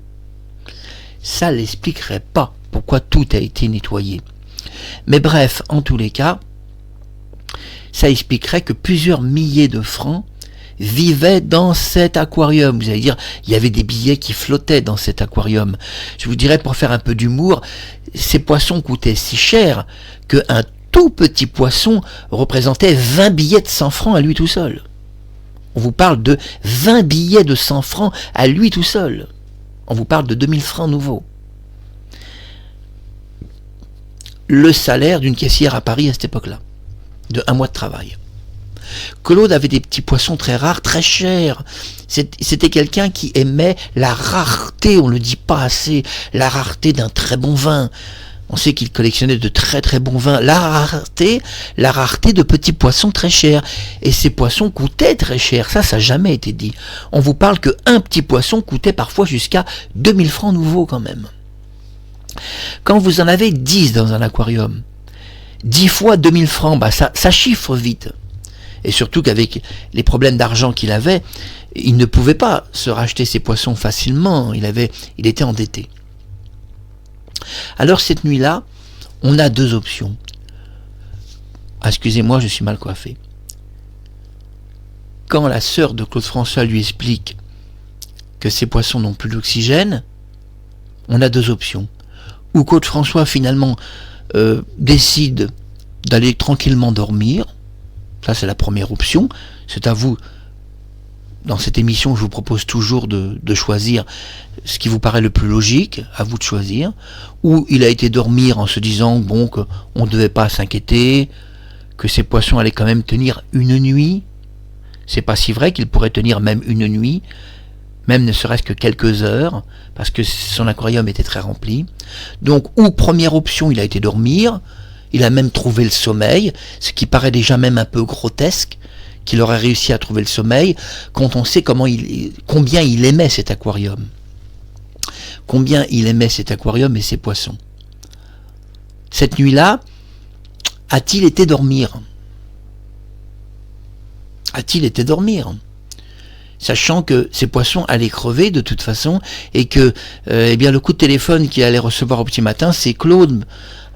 Ça l'expliquerait pas pourquoi tout a été nettoyé. Mais bref, en tous les cas, ça expliquerait que plusieurs milliers de francs vivaient dans cet aquarium. Vous allez dire, il y avait des billets qui flottaient dans cet aquarium. Je vous dirais, pour faire un peu d'humour, ces poissons coûtaient si cher qu'un tout petit poisson représentait 20 billets de 100 francs à lui tout seul. On vous parle de 20 billets de 100 francs à lui tout seul. On vous parle de 2000 francs nouveaux. Le salaire d'une caissière à Paris à cette époque-là, de 1 mois de travail. Claude avait des petits poissons très rares, très chers. C'était quelqu'un qui aimait la rareté, on ne le dit pas assez, la rareté d'un très bon vin. On sait qu'il collectionnait de très très bons vins. La rareté de petits poissons très chers. Et ces poissons coûtaient très cher. Ça n'a jamais été dit. On vous parle qu'un petit poisson coûtait parfois jusqu'à 2000 francs nouveaux quand même. Quand vous en avez 10 dans un aquarium, 10 fois 2000 francs, ça chiffre vite. Et surtout qu'avec les problèmes d'argent qu'il avait, il ne pouvait pas se racheter ses poissons facilement. Il était endetté. Alors cette nuit-là, on a deux options. Ah, excusez-moi, je suis mal coiffé. Quand la sœur de Claude François lui explique que ces poissons n'ont plus d'oxygène, on a deux options. Ou Claude François finalement décide d'aller tranquillement dormir. Ça c'est la première option. C'est à vous. Dans cette émission, je vous propose toujours de choisir ce qui vous paraît le plus logique, à vous de choisir. Ou il a été dormir en se disant qu'on ne devait pas s'inquiéter, que ces poissons allaient quand même tenir une nuit. C'est pas si vrai qu'ils pourraient tenir même une nuit, même ne serait-ce que quelques heures, parce que son aquarium était très rempli. Donc, ou première option, il a été dormir, il a même trouvé le sommeil, ce qui paraît déjà même un peu grotesque, qu'il aurait réussi à trouver le sommeil, quand on sait combien il aimait cet aquarium. Combien il aimait cet aquarium et ses poissons. Cette nuit-là, a-t-il été dormir ? A-t-il été dormir ? Sachant que ces poissons allaient crever de toute façon, et que le coup de téléphone qu'il allait recevoir au petit matin, c'est Claude.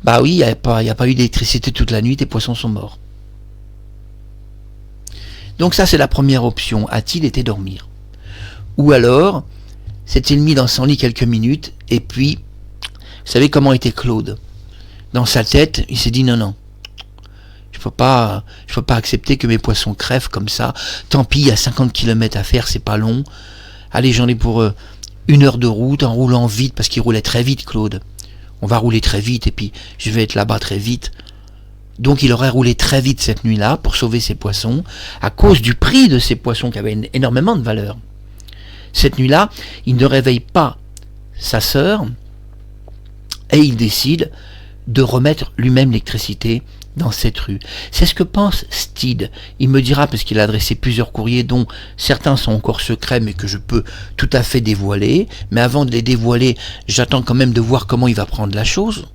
Bah oui, il n'y a pas eu d'électricité toute la nuit, tes poissons sont morts. Donc ça c'est la première option, a-t-il été dormir ? Ou alors, s'est-il mis dans son lit quelques minutes, et puis, vous savez comment était Claude ? Dans sa tête, il s'est dit non, je peux pas accepter que mes poissons crèvent comme ça, tant pis, il y a 50 km à faire, c'est pas long, allez j'en ai pour 1 heure de route, en roulant vite, parce qu'il roulait très vite Claude, on va rouler très vite, et puis je vais être là-bas très vite. Donc il aurait roulé très vite cette nuit-là pour sauver ses poissons, à cause du prix de ces poissons qui avaient énormément de valeur. Cette nuit-là, il ne réveille pas sa sœur et il décide de remettre lui-même l'électricité dans cette rue. C'est ce que pense Steed. Il me dira, parce qu'il a adressé plusieurs courriers dont certains sont encore secrets mais que je peux tout à fait dévoiler. Mais avant de les dévoiler, j'attends quand même de voir comment il va prendre la chose.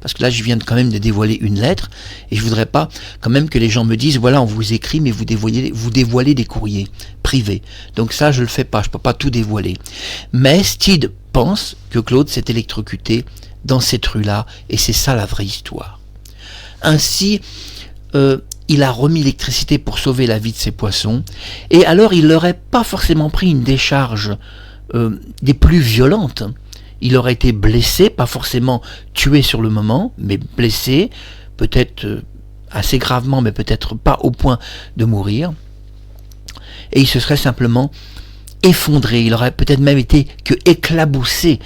Parce que là, je viens quand même de dévoiler une lettre, et je voudrais pas quand même que les gens me disent, voilà, on vous écrit, mais vous dévoilez des courriers privés. Donc ça, je le fais pas, je peux pas tout dévoiler. Mais Steed pense que Claude s'est électrocuté dans cette rue-là, et c'est ça la vraie histoire. Ainsi, il a remis l'électricité pour sauver la vie de ses poissons, et alors il n'aurait pas forcément pris une décharge des plus violentes. Il aurait été blessé, pas forcément tué sur le moment, mais blessé, peut-être assez gravement, mais peut-être pas au point de mourir. Et il se serait simplement effondré. Il aurait peut-être même été que éclaboussé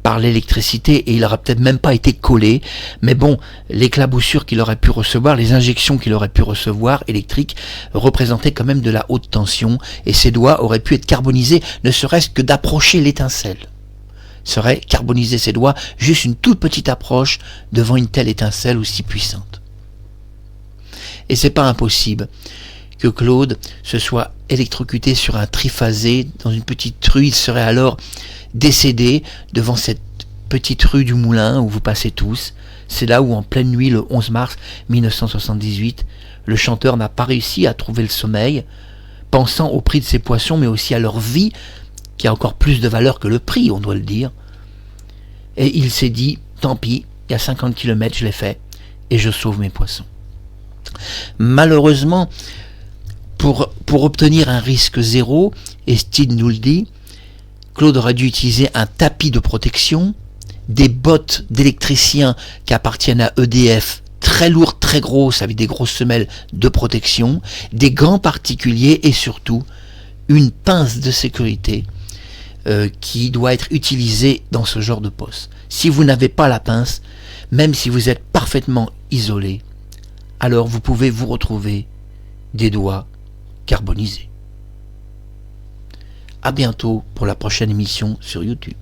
par l'électricité, et il n'aurait peut-être même pas été collé. Mais bon, l'éclaboussure qu'il aurait pu recevoir, les injections qu'il aurait pu recevoir électriques, représentaient quand même de la haute tension, et ses doigts auraient pu être carbonisés, ne serait-ce que d'approcher l'étincelle. Serait carboniser ses doigts, juste une toute petite approche devant une telle étincelle aussi puissante. Et c'est pas impossible que Claude se soit électrocuté sur un triphasé dans une petite rue. Il serait alors décédé devant cette petite rue du Moulin où vous passez tous. C'est là où en pleine nuit, le 11 mars 1978, le chanteur n'a pas réussi à trouver le sommeil, pensant au prix de ses poissons, mais aussi à leur vie, qui a encore plus de valeur que le prix, on doit le dire. Et il s'est dit, tant pis, il y a 50 km, je l'ai fait, et je sauve mes poissons. Malheureusement, pour obtenir un risque zéro, et Steed nous le dit, Claude aurait dû utiliser un tapis de protection, des bottes d'électricien qui appartiennent à EDF, très lourdes, très grosses, avec des grosses semelles de protection, des gants particuliers, et surtout, une pince de sécurité qui doit être utilisée dans ce genre de poste. Si vous n'avez pas la pince, même si vous êtes parfaitement isolé, alors vous pouvez vous retrouver des doigts carbonisés. À bientôt pour la prochaine émission sur YouTube.